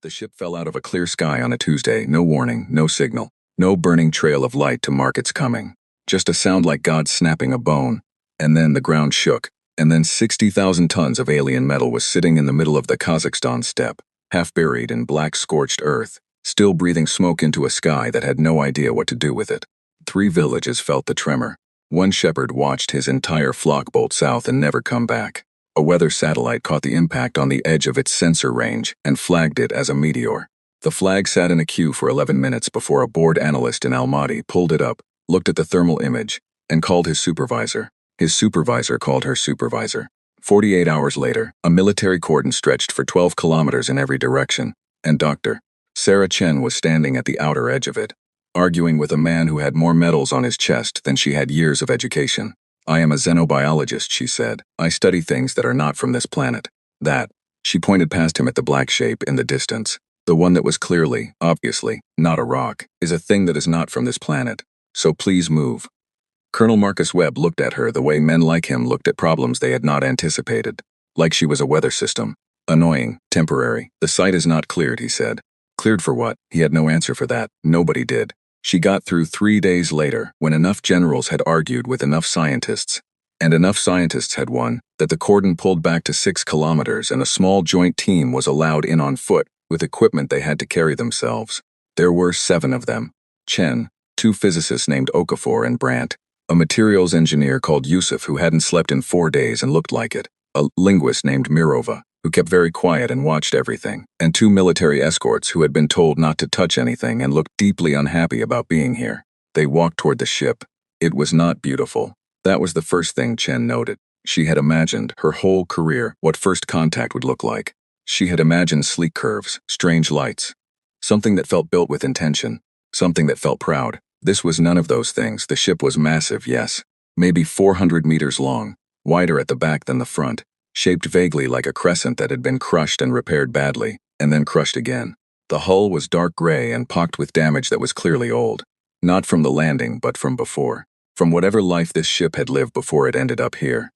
The ship fell out of a clear sky on a Tuesday, no warning, no signal, no burning trail of light to mark its coming. Just a sound like God snapping a bone. And then the ground shook, and then 60,000 tons of alien metal was sitting in the middle of the Kazakhstan steppe, half buried in black scorched earth, still breathing smoke into a sky that had no idea what to do with it. 3 villages felt the tremor. One shepherd watched his entire flock bolt south and never come back. A weather satellite caught the impact on the edge of its sensor range and flagged it as a meteor. The flag sat in a queue for 11 minutes before a board analyst in Almaty pulled it up, looked at the thermal image, and called his supervisor. His supervisor called her supervisor. 48 hours later, a military cordon stretched for 12 kilometers in every direction, and Dr. Sarah Chen was standing at the outer edge of it, arguing with a man who had more medals on his chest than she had years of education. "I am a xenobiologist," she said. "I study things that are not from this planet." That, she pointed past him at the black shape in the distance, the one that was clearly, obviously, not a rock, is a thing that is not from this planet. So please move. Colonel Marcus Webb looked at her the way men like him looked at problems they had not anticipated. Like she was a weather system. Annoying, temporary. "The site is not cleared," he said. Cleared for what? He had no answer for that. Nobody did. She got through 3 days later, when enough generals had argued with enough scientists, and enough scientists had won, that the cordon pulled back to 6 kilometers and a small joint team was allowed in on foot, with equipment they had to carry themselves. There were 7 of them. Chen, 2 physicists named Okafor and Brandt, a materials engineer called Yusuf who hadn't slept in 4 days and looked like it, a linguist named Mirova, who kept very quiet and watched everything, and 2 military escorts who had been told not to touch anything and looked deeply unhappy about being here. They walked toward the ship. It was not beautiful. That was the first thing Chen noted. She had imagined, her whole career, what first contact would look like. She had imagined sleek curves, strange lights. Something that felt built with intention. Something that felt proud. This was none of those things. The ship was massive, yes. Maybe 400 meters long, wider at the back than the front, shaped vaguely like a crescent that had been crushed and repaired badly, and then crushed again. The hull was dark gray and pocked with damage that was clearly old. Not from the landing, but from before. From whatever life this ship had lived before it ended up here.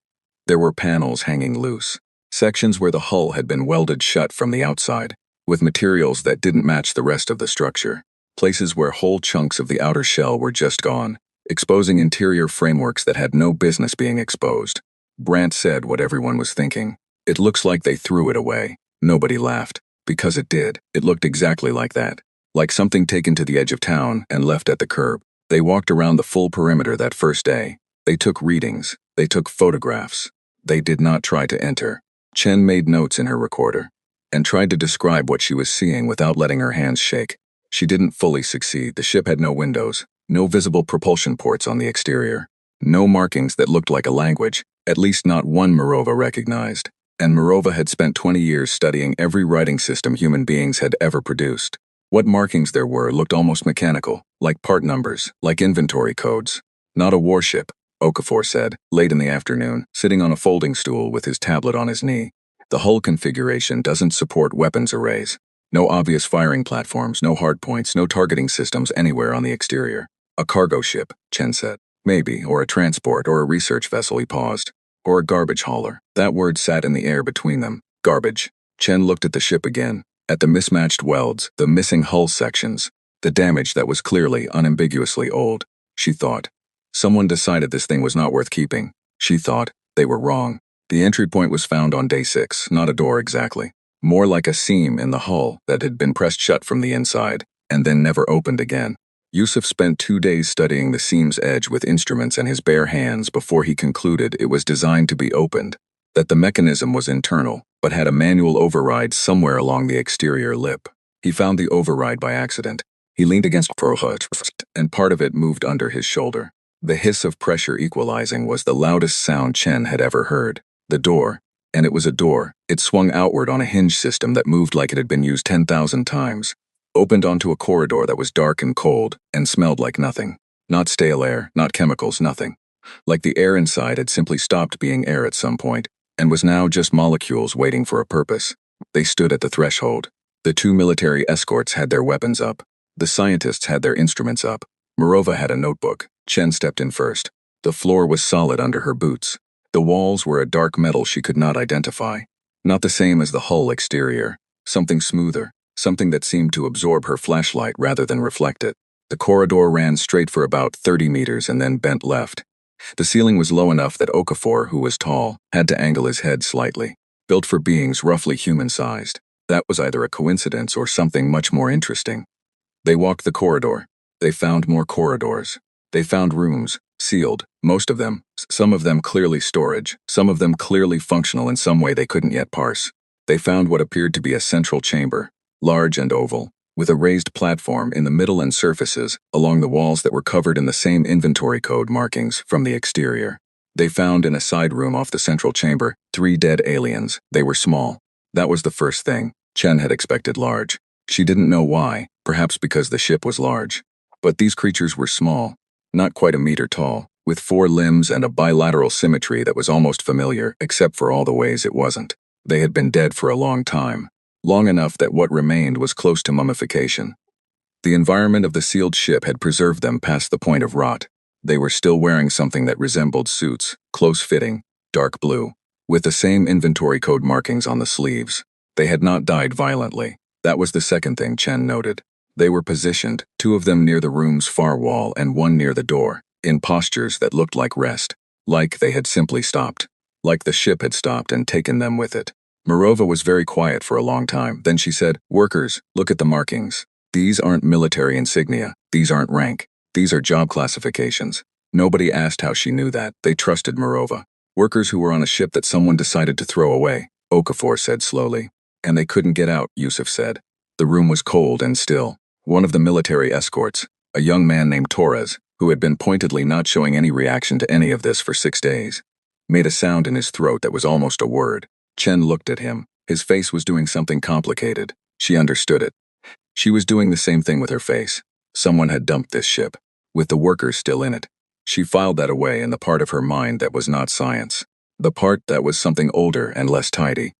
There were panels hanging loose. Sections where the hull had been welded shut from the outside, with materials that didn't match the rest of the structure. Places where whole chunks of the outer shell were just gone, exposing interior frameworks that had no business being exposed. Brandt said what everyone was thinking. "It looks like they threw it away." Nobody laughed. Because it did. It looked exactly like that. Like something taken to the edge of town and left at the curb. They walked around the full perimeter that first day. They took readings. They took photographs. They did not try to enter. Chen made notes in her recorder and tried to describe what she was seeing without letting her hands shake. She didn't fully succeed. The ship had no windows, no visible propulsion ports on the exterior, no markings that looked like a language, at least not one Mirova recognized. And Mirova had spent 20 years studying every writing system human beings had ever produced. What markings there were looked almost mechanical, like part numbers, like inventory codes. "Not a warship," Okafor said, late in the afternoon, sitting on a folding stool with his tablet on his knee. "The hull configuration doesn't support weapons arrays. No obvious firing platforms, no hardpoints, no targeting systems anywhere on the exterior. A cargo ship," Chen said. "Maybe, or a transport, or a research vessel," he paused. "Or a garbage hauler." That word sat in the air between them. Garbage. Chen looked at the ship again, at the mismatched welds, the missing hull sections, the damage that was clearly, unambiguously old. She thought. Someone decided this thing was not worth keeping. She thought. They were wrong. The entry point was found on day 6, not a door exactly. More like a seam in the hull that had been pressed shut from the inside, and then never opened again. Yusuf spent 2 days studying the seam's edge with instruments and his bare hands before he concluded it was designed to be opened, that the mechanism was internal, but had a manual override somewhere along the exterior lip. He found the override by accident. He leaned against Frohut, and part of it moved under his shoulder. The hiss of pressure equalizing was the loudest sound Chen had ever heard. The door, and it was a door, it swung outward on a hinge system that moved like it had been used 10,000 times. Opened onto a corridor that was dark and cold, and smelled like nothing. Not stale air, not chemicals, nothing. Like the air inside had simply stopped being air at some point, and was now just molecules waiting for a purpose. They stood at the threshold. The 2 military escorts had their weapons up. The scientists had their instruments up. Mirova had a notebook. Chen stepped in first. The floor was solid under her boots. The walls were a dark metal she could not identify. Not the same as the hull exterior. Something smoother, something that seemed to absorb her flashlight rather than reflect it. The corridor ran straight for about 30 meters and then bent left. The ceiling was low enough that Okafor, who was tall, had to angle his head slightly. Built for beings roughly human-sized. That was either a coincidence or something much more interesting. They walked the corridor. They found more corridors. They found rooms, sealed, most of them, some of them clearly storage, some of them clearly functional in some way they couldn't yet parse. They found what appeared to be a central chamber, large and oval, with a raised platform in the middle and surfaces along the walls that were covered in the same inventory code markings from the exterior. They found in a side room off the central chamber 3 dead aliens. They were small. That was the first thing. Chen had expected large. She didn't know why, perhaps because the ship was large. But these creatures were small, not quite a meter tall, with 4 limbs and a bilateral symmetry that was almost familiar, except for all the ways it wasn't. They had been dead for a long time. Long enough that what remained was close to mummification. The environment of the sealed ship had preserved them past the point of rot. They were still wearing something that resembled suits, close-fitting, dark blue, with the same inventory code markings on the sleeves. They had not died violently. That was the second thing Chen noted. They were positioned, 2 of them near the room's far wall and 1 near the door, in postures that looked like rest, like they had simply stopped, like the ship had stopped and taken them with it. Morova was very quiet for a long time. Then she said, "Workers, look at the markings. These aren't military insignia. These aren't rank. These are job classifications." Nobody asked how she knew that. They trusted Morova. "Workers who were on a ship that someone decided to throw away," Okafor said slowly. "And they couldn't get out," Yusuf said. The room was cold and still. One of the military escorts, a young man named Torres, who had been pointedly not showing any reaction to any of this for 6 days, made a sound in his throat that was almost a word. Chen looked at him. His face was doing something complicated. She understood it. She was doing the same thing with her face. Someone had dumped this ship, with the workers still in it. She filed that away in the part of her mind that was not science. The part that was something older and less tidy.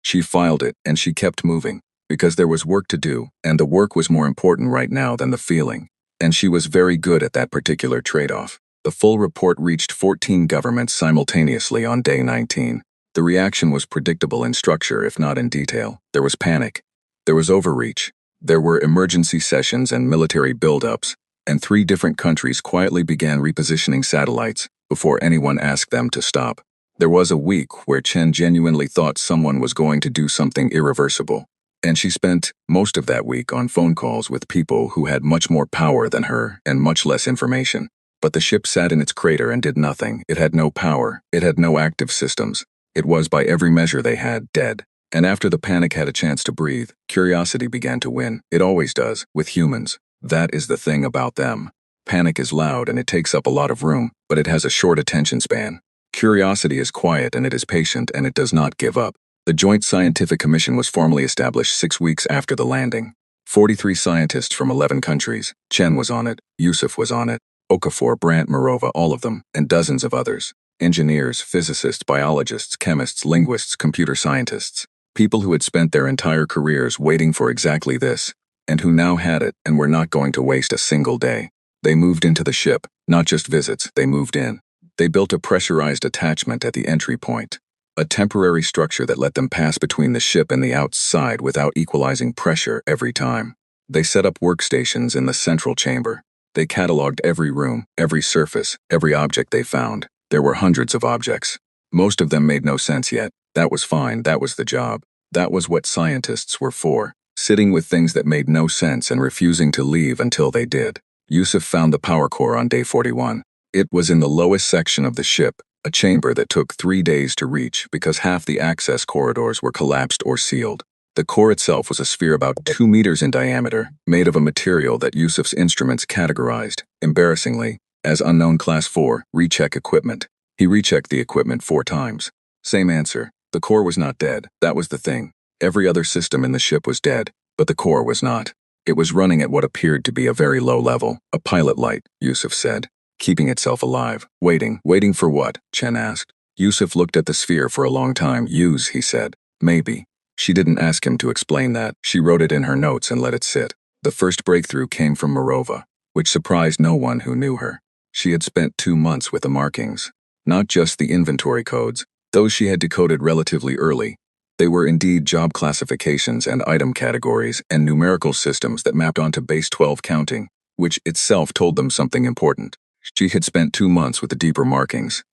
She filed it, and she kept moving, because there was work to do, and the work was more important right now than the feeling. And she was very good at that particular trade-off. The full report reached 14 governments simultaneously on day 19. The reaction was predictable in structure, if not in detail. There was panic. There was overreach. There were emergency sessions and military buildups, and 3 different countries quietly began repositioning satellites before anyone asked them to stop. There was a week where Chen genuinely thought someone was going to do something irreversible, and she spent most of that week on phone calls with people who had much more power than her and much less information. But the ship sat in its crater and did nothing. It had no power. It had no active systems. It was, by every measure they had, dead. And after the panic had a chance to breathe, curiosity began to win. It always does, with humans. That is the thing about them. Panic is loud and it takes up a lot of room, but it has a short attention span. Curiosity is quiet and it is patient and it does not give up. The Joint Scientific Commission was formally established 6 weeks after the landing. 43 scientists from 11 countries. Chen was on it, Yusuf was on it, Okafor, Brandt, Morova, all of them, and dozens of others. Engineers, physicists, biologists, chemists, linguists, computer scientists. People who had spent their entire careers waiting for exactly this, and who now had it and were not going to waste a single day. They moved into the ship, not just visits, they moved in. They built a pressurized attachment at the entry point, a temporary structure that let them pass between the ship and the outside without equalizing pressure every time. They set up workstations in the central chamber. They cataloged every room, every surface, every object they found. There were hundreds of objects. Most of them made no sense yet. That was fine, that was the job. That was what scientists were for, sitting with things that made no sense and refusing to leave until they did. Yusuf found the power core on day 41. It was in the lowest section of the ship, a chamber that took 3 days to reach because half the access corridors were collapsed or sealed. The core itself was a sphere about 2 meters in diameter, made of a material that Yusuf's instruments categorized, embarrassingly, as unknown class 4 recheck equipment. He rechecked the equipment 4 times. Same answer. The core was not dead. That was the thing. Every other system in the ship was dead, but the core was not. It was running at what appeared to be a very low level, a pilot light, Yusuf said, keeping itself alive. Waiting for what? Chen asked. Yusuf looked at the sphere for a long time. Use, he said. Maybe. She didn't ask him to explain that. She wrote it in her notes and let it sit. The first breakthrough came from Morova, which surprised no one who knew her. She had spent 2 months with the markings. Not just the inventory codes. Those she had decoded relatively early, They were indeed job classifications and item categories and numerical systems that mapped onto base 12 counting, which itself told them something important. She had spent 2 months with the deeper markings,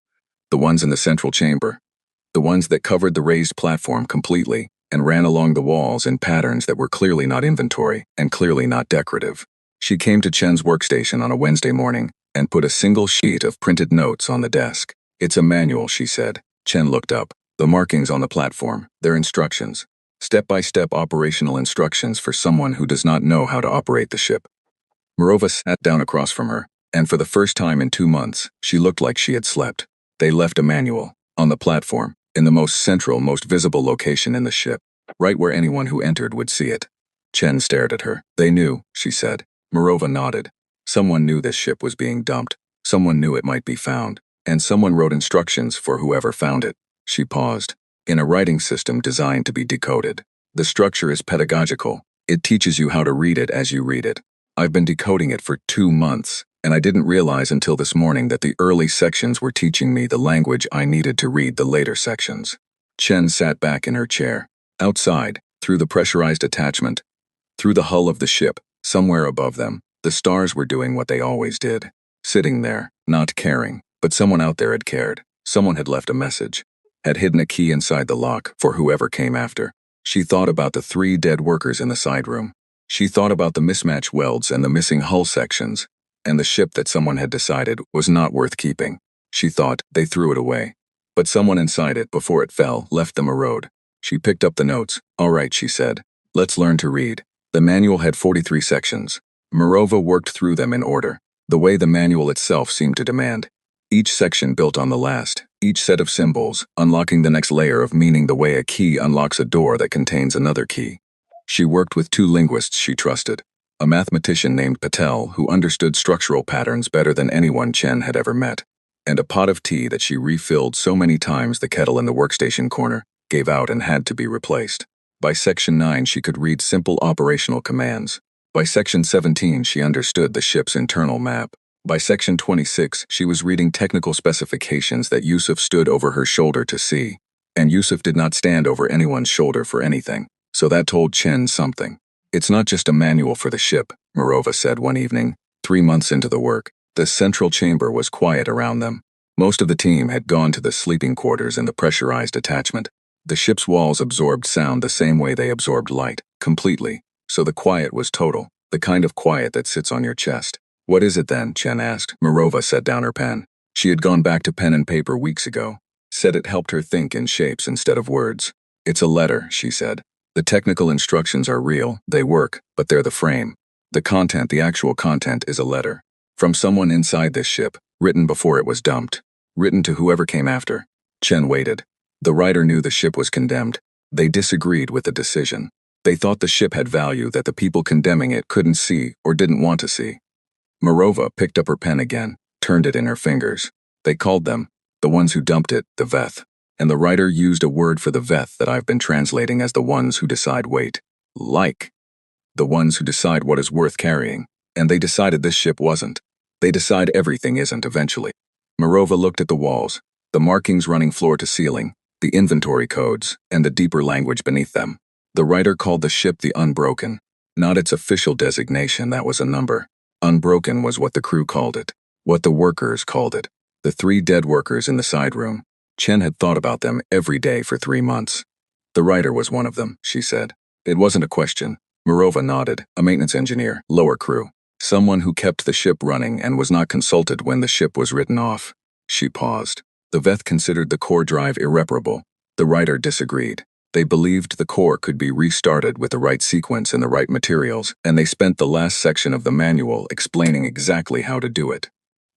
the ones in the central chamber, the ones that covered the raised platform completely and ran along the walls in patterns that were clearly not inventory and clearly not decorative. She came to Chen's workstation on a Wednesday morning and put a single sheet of printed notes on the desk. "It's a manual," she said. Chen looked up. The markings on the platform, their instructions. Step-by-step operational instructions for someone who does not know how to operate the ship. Morova sat down across from her, and for the first time in 2 months, she looked like she had slept. They left a manual, on the platform, in the most central, most visible location in the ship, right where anyone who entered would see it. Chen stared at her. "They knew," she said. Morova nodded. Someone knew this ship was being dumped. Someone knew it might be found. And someone wrote instructions for whoever found it. She paused. "In a writing system designed to be decoded. The structure is pedagogical. It teaches you how to read it as you read it. I've been decoding it for 2 months, and I didn't realize until this morning that the early sections were teaching me the language I needed to read the later sections." Chen sat back in her chair. Outside, through the pressurized attachment, through the hull of the ship, somewhere above them, the stars were doing what they always did. Sitting there, not caring, but someone out there had cared. Someone had left a message, had hidden a key inside the lock for whoever came after. She thought about the 3 dead workers in the side room. She thought about the mismatched welds and the missing hull sections, and the ship that someone had decided was not worth keeping. She thought they threw it away. But someone inside it, before it fell, left them a road. She picked up the notes. "All right," she said. "Let's learn to read." The manual had 43 sections. Morova worked through them in order, the way the manual itself seemed to demand. Each section built on the last, each set of symbols, unlocking the next layer of meaning the way a key unlocks a door that contains another key. She worked with 2 linguists she trusted, a mathematician named Patel who understood structural patterns better than anyone Chen had ever met, and a pot of tea that she refilled so many times the kettle in the workstation corner gave out and had to be replaced. By section 9 she could read simple operational commands. By section 17 she understood the ship's internal map. By section 26 she was reading technical specifications that Yusuf stood over her shoulder to see. And Yusuf did not stand over anyone's shoulder for anything, so that told Chen something. "It's not just a manual for the ship," Morova said one evening, 3 months into the work. The central chamber was quiet around them. Most of the team had gone to the sleeping quarters in the pressurized attachment. The ship's walls absorbed sound the same way they absorbed light, completely, so the quiet was total, the kind of quiet that sits on your chest. "What is it then?" Chen asked. Morova set down her pen. She had gone back to pen and paper weeks ago, said it helped her think in shapes instead of words. "It's a letter," she said. "The technical instructions are real, they work, but they're the frame. The content, the actual content, is a letter. From someone inside this ship, written before it was dumped. Written to whoever came after." Chen waited. The writer knew the ship was condemned. They disagreed with the decision. They thought the ship had value that the people condemning it couldn't see or didn't want to see. Morova picked up her pen again, turned it in her fingers. They called them, the ones who dumped it, the Veth. And the writer used a word for the Veth that I've been translating as the ones who decide weight. Like. The ones who decide what is worth carrying. And they decided this ship wasn't. They decide everything isn't eventually. Morova looked at the walls, the markings running floor to ceiling, the inventory codes, and the deeper language beneath them. The writer called the ship the Unbroken. Not its official designation, that was a number. Unbroken was what the crew called it, what the workers called it. The 3 dead workers in the side room. Chen had thought about them every day for 3 months. "The writer was one of them," she said. It wasn't a question. Morova nodded, a maintenance engineer, lower crew. Someone who kept the ship running and was not consulted when the ship was written off. She paused. The Veth considered the core drive irreparable. The writer disagreed. They believed the core could be restarted with the right sequence and the right materials, and they spent the last section of the manual explaining exactly how to do it.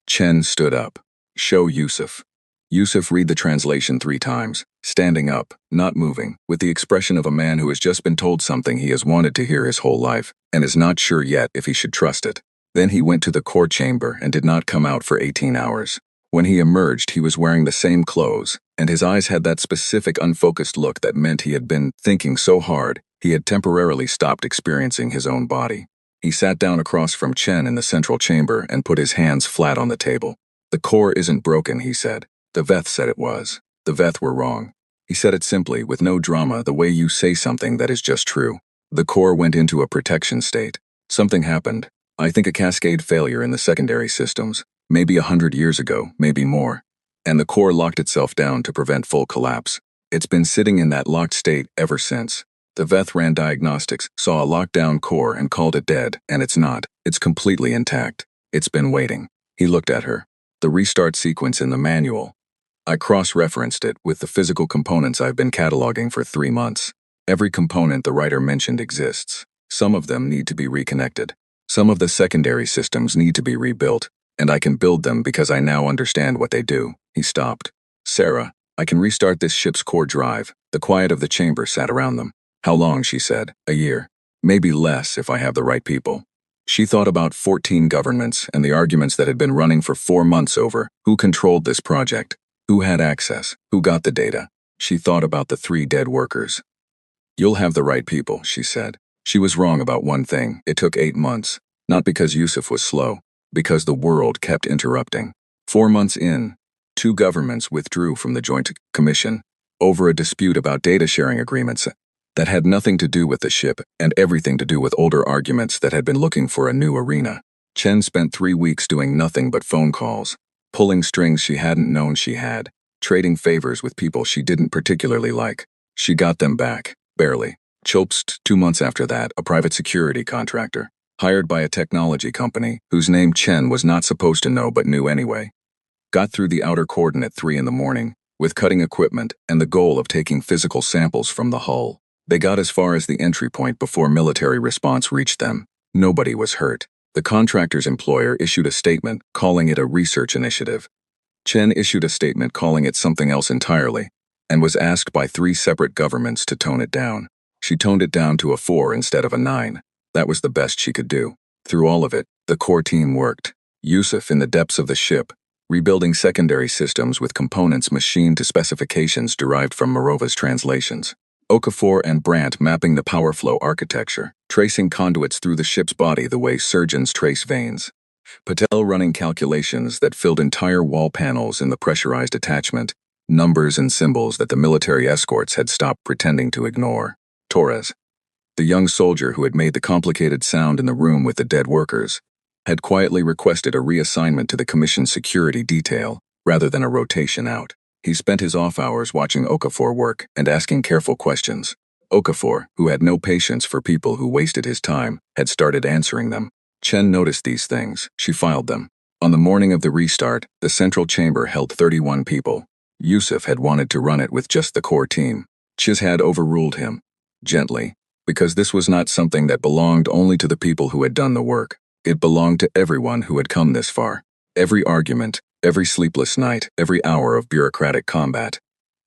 Chen stood up. "Show Yusuf." Yusuf read the translation 3 times, standing up, not moving, with the expression of a man who has just been told something he has wanted to hear his whole life, and is not sure yet if he should trust it. Then he went to the core chamber and did not come out for 18 hours. When he emerged, he was wearing the same clothes, and his eyes had that specific unfocused look that meant he had been thinking so hard, he had temporarily stopped experiencing his own body. He sat down across from Chen in the central chamber and put his hands flat on the table. "The core isn't broken," he said. "The Veth said it was. The Veth were wrong. He said it simply, with no drama, the way you say something that is just true. The Corps went into a protection state. Something happened. I think a cascade failure in the secondary systems. Maybe 100 years ago, maybe more. And the Corps locked itself down to prevent full collapse. It's been sitting in that locked state ever since. The Veth ran diagnostics, saw a lockdown core and called it dead, and it's not. It's completely intact. It's been waiting. He looked at her. The restart sequence in the manual. I cross-referenced it with the physical components I've been cataloging for 3 months. Every component the writer mentioned exists. Some of them need to be reconnected. Some of the secondary systems need to be rebuilt, and I can build them because I now understand what they do. He stopped. Sarah, I can restart this ship's core drive. The quiet of the chamber sat around them. How long, she said. A year. Maybe less if I have the right people. She thought about 14 governments and the arguments that had been running for 4 months over who controlled this project, who had access, who got the data. She thought about the 3 dead workers. You'll have the right people, she said. She was wrong about one thing. It took 8 months. Not because Yusuf was slow, because the world kept interrupting. 4 months in, 2 governments withdrew from the Joint Commission over a dispute about data sharing agreements that had nothing to do with the ship and everything to do with older arguments that had been looking for a new arena. Chen spent 3 weeks doing nothing but phone calls, pulling strings she hadn't known she had, trading favors with people she didn't particularly like. She got them back, barely. Chopst, 2 months after that, a private security contractor, hired by a technology company whose name Chen was not supposed to know but knew anyway, got through the outer cordon at 3 in the morning with cutting equipment and the goal of taking physical samples from the hull. They got as far as the entry point before military response reached them. Nobody was hurt. The contractor's employer issued a statement calling it a research initiative. Chen issued a statement calling it something else entirely and was asked by 3 separate governments to tone it down. She toned it down to a 4 instead of a 9. That was the best she could do. Through all of it, the core team worked. Yusuf in the depths of the ship, rebuilding secondary systems with components machined to specifications derived from Mirova's translations. Okafor and Brandt mapping the power flow architecture, tracing conduits through the ship's body the way surgeons trace veins. Patel running calculations that filled entire wall panels in the pressurized attachment, numbers and symbols that the military escorts had stopped pretending to ignore. Torres, the young soldier who had made the complicated sound in the room with the dead workers, had quietly requested a reassignment to the commission's security detail rather than a rotation out. He spent his off hours watching Okafor work and asking careful questions. Okafor, who had no patience for people who wasted his time, had started answering them. Chen noticed these things. She filed them. On the morning of the restart, the central chamber held 31 people. Yusuf had wanted to run it with just the core team. Chiz had overruled him, gently, because this was not something that belonged only to the people who had done the work. It belonged to everyone who had come this far. Every argument, every sleepless night, every hour of bureaucratic combat.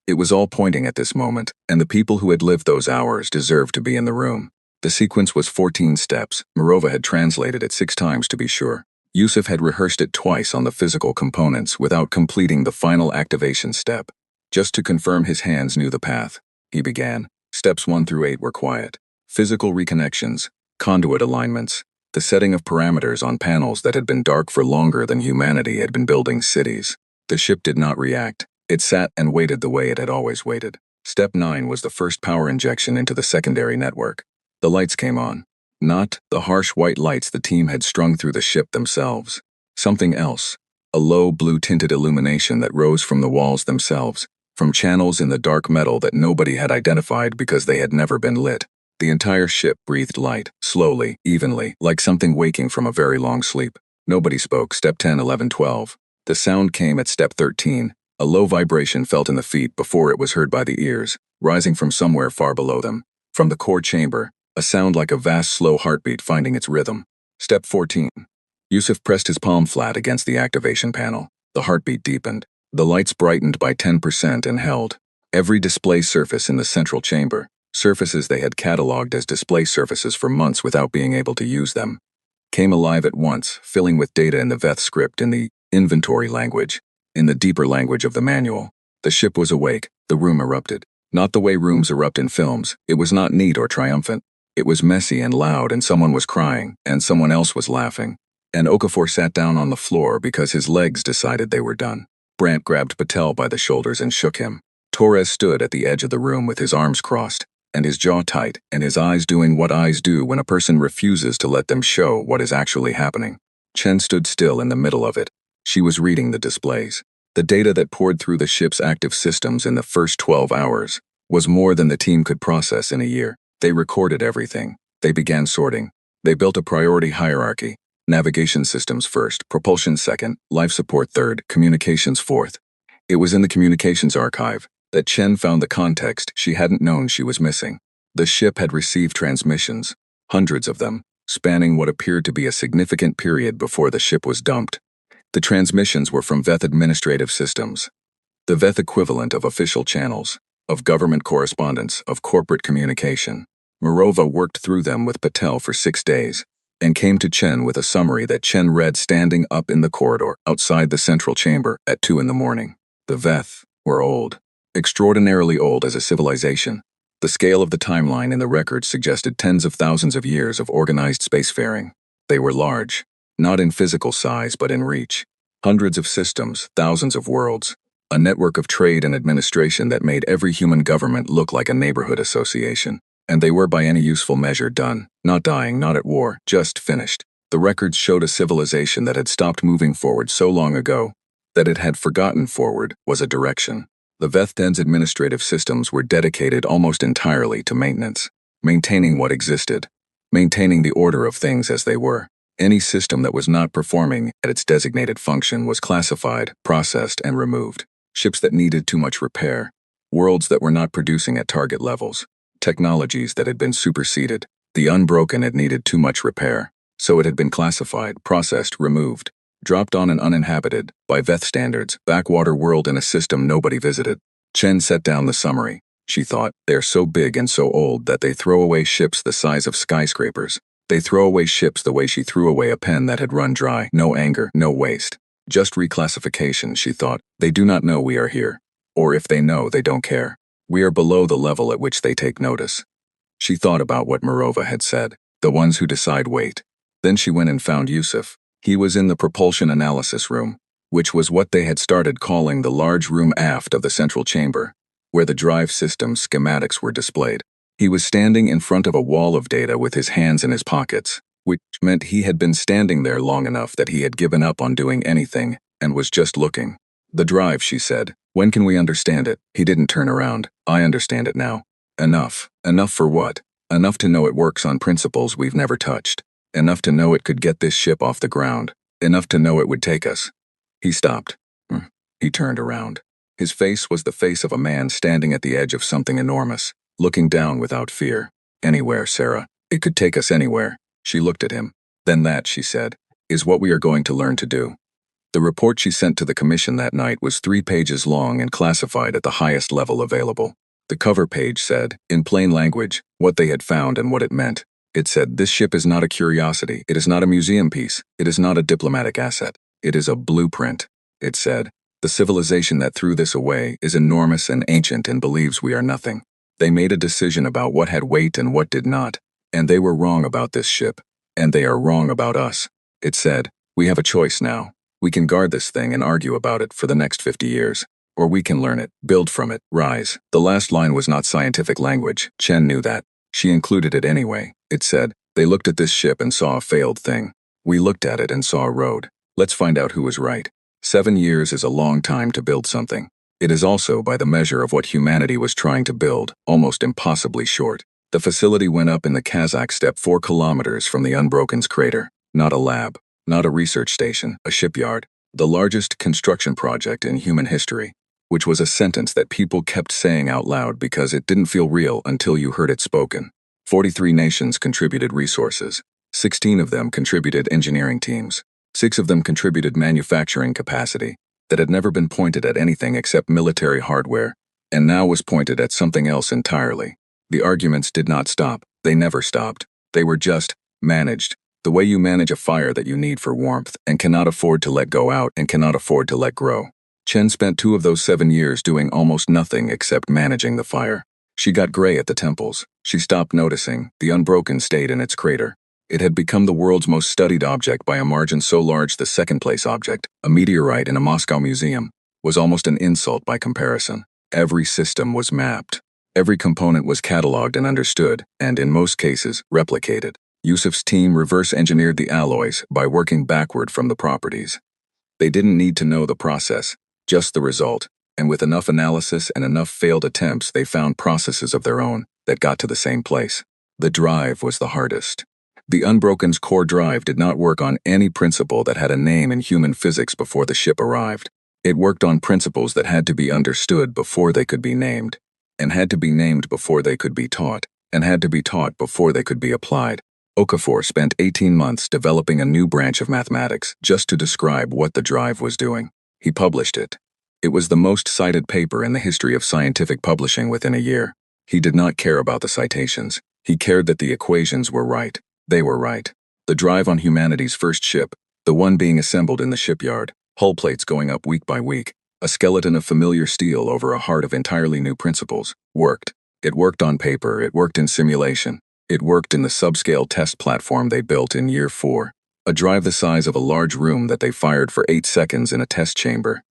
It was all pointing at this moment, and the people who had lived those hours deserved to be in the room. The sequence was 14 steps. Mirova had translated it 6 times to be sure. Yusuf had rehearsed it twice on the physical components without completing the final activation step. Just to confirm his hands knew the path. He began. Steps 1 through 8 were quiet. Physical reconnections, conduit alignments, the setting of parameters on panels that had been dark for longer than humanity had been building cities. The ship did not react. It sat and waited the way it had always waited. Step 9 was the first power injection into the secondary network. The lights came on. Not the harsh white lights the team had strung through the ship themselves. Something else. A low blue-tinted illumination that rose from the walls themselves, from channels in the dark metal that nobody had identified because they had never been lit. The entire ship breathed light, slowly, evenly, like something waking from a very long sleep. Nobody spoke. Step 10, 11, 12. The sound came at step 13. A low vibration felt in the feet before it was heard by the ears, rising from somewhere far below them. From the core chamber, a sound like a vast slow heartbeat finding its rhythm. Step 14. Yusuf pressed his palm flat against the activation panel. The heartbeat deepened. The lights brightened by 10% and held. Every display surface in the central chamber, surfaces they had cataloged as display surfaces for months without being able to use them, came alive at once, filling with data in the Veth script in the inventory language, in the deeper language of the manual. The ship was awake. The room erupted. Not the way rooms erupt in films. It was not neat or triumphant. It was messy and loud, and someone was crying, and someone else was laughing. And Okafor sat down on the floor because his legs decided they were done. Brandt grabbed Patel by the shoulders and shook him. Torres stood at the edge of the room with his arms crossed, and his jaw tight, and his eyes doing what eyes do when a person refuses to let them show what is actually happening. Chen stood still in the middle of it. She was reading the displays. The data that poured through the ship's active systems in the first 12 hours was more than the team could process in a year. They recorded everything. They began sorting. They built a priority hierarchy. Navigation systems first, propulsion second, life support third, communications fourth. It was in the communications archive that Chen found the context she hadn't known she was missing. The ship had received transmissions, hundreds of them, spanning what appeared to be a significant period before the ship was dumped. The transmissions were from Veth administrative systems, the Veth equivalent of official channels, of government correspondence, of corporate communication. Mirova worked through them with Patel for 6 days, and came to Chen with a summary that Chen read standing up in the corridor outside the central chamber at 2 a.m. The Veth were old, extraordinarily old as a civilization. The scale of the timeline in the records suggested tens of thousands of years of organized spacefaring. They were large, not in physical size but in reach. Hundreds of systems, thousands of worlds, a network of trade and administration that made every human government look like a neighborhood association. And they were by any useful measure done, not dying, not at war, just finished. The records showed a civilization that had stopped moving forward so long ago that it had forgotten forward was a direction. The Vethden's administrative systems were dedicated almost entirely to maintenance, maintaining what existed, maintaining the order of things as they were. Any system that was not performing at its designated function was classified, processed, and removed. Ships that needed too much repair, worlds that were not producing at target levels, technologies that had been superseded. The unbroken had needed too much repair, so it had been classified, processed, removed, dropped on an uninhabited, by Veth standards, backwater world in a system nobody visited. Chen set down the summary. She thought, they're so big and so old that they throw away ships the size of skyscrapers. They throw away ships the way she threw away a pen that had run dry. No anger, no waste. Just reclassification, she thought. They do not know we are here. Or if they know, they don't care. We are below the level at which they take notice. She thought about what Mirova had said. The ones who decide wait. Then she went and found Yusuf. He was in the propulsion analysis room, which was what they had started calling the large room aft of the central chamber, where the drive system schematics were displayed. He was standing in front of a wall of data with his hands in his pockets, which meant he had been standing there long enough that he had given up on doing anything and was just looking. The drive, she said. When can we understand it? He didn't turn around. I understand it now. Enough. Enough for what? Enough to know it works on principles we've never touched. Enough to know it could get this ship off the ground. Enough to know it would take us. He stopped. He turned around. His face was the face of a man standing at the edge of something enormous, looking down without fear. Anywhere, Sarah. It could take us anywhere. She looked at him. Then that, she said, is what we are going to learn to do. The report she sent to the commission that night was 3 pages long and classified at the highest level available. The cover page said, in plain language, what they had found and what it meant. It said, this ship is not a curiosity. It is not a museum piece. It is not a diplomatic asset. It is a blueprint. It said, the civilization that threw this away is enormous and ancient and believes we are nothing. They made a decision about what had weight and what did not, and they were wrong about this ship, and they are wrong about us. It said, we have a choice now. We can guard this thing and argue about it for the next 50 years. Or we can learn it, build from it, rise. The last line was not scientific language. Chen knew that. She included it anyway. It said, they looked at this ship and saw a failed thing. We looked at it and saw a road. Let's find out who was right. 7 years is a long time to build something. It is also, by the measure of what humanity was trying to build, almost impossibly short. The facility went up in the Kazakh steppe 4 kilometers from the Unbroken's crater. Not a lab. Not a research station, a shipyard, the largest construction project in human history, which was a sentence that people kept saying out loud because it didn't feel real until you heard it spoken. 43 nations contributed resources. 16 of them contributed engineering teams. 6 of them contributed manufacturing capacity that had never been pointed at anything except military hardware, and now was pointed at something else entirely. The arguments did not stop. They never stopped. They were just managed. The way you manage a fire that you need for warmth and cannot afford to let go out and cannot afford to let grow. Chen spent 2 of those 7 years doing almost nothing except managing the fire. She got gray at the temples. She stopped noticing. The Unbroken stayed in its crater. It had become the world's most studied object by a margin so large the second-place object, a meteorite in a Moscow museum, was almost an insult by comparison. Every system was mapped. Every component was cataloged and understood, and in most cases, replicated. Yusuf's team reverse-engineered the alloys by working backward from the properties. They didn't need to know the process, just the result, and with enough analysis and enough failed attempts, they found processes of their own that got to the same place. The drive was the hardest. The Unbroken's core drive did not work on any principle that had a name in human physics before the ship arrived. It worked on principles that had to be understood before they could be named, and had to be named before they could be taught, and had to be taught before they could be applied. Okafor spent 18 months developing a new branch of mathematics just to describe what the drive was doing. He published it. It was the most cited paper in the history of scientific publishing within a year. He did not care about the citations. He cared that the equations were right. They were right. The drive on humanity's first ship, the one being assembled in the shipyard, hull plates going up week by week, a skeleton of familiar steel over a heart of entirely new principles, worked. It worked on paper, it worked in simulation. It worked in the subscale test platform they built in year 4, a drive the size of a large room that they fired for 8 seconds in a test chamber,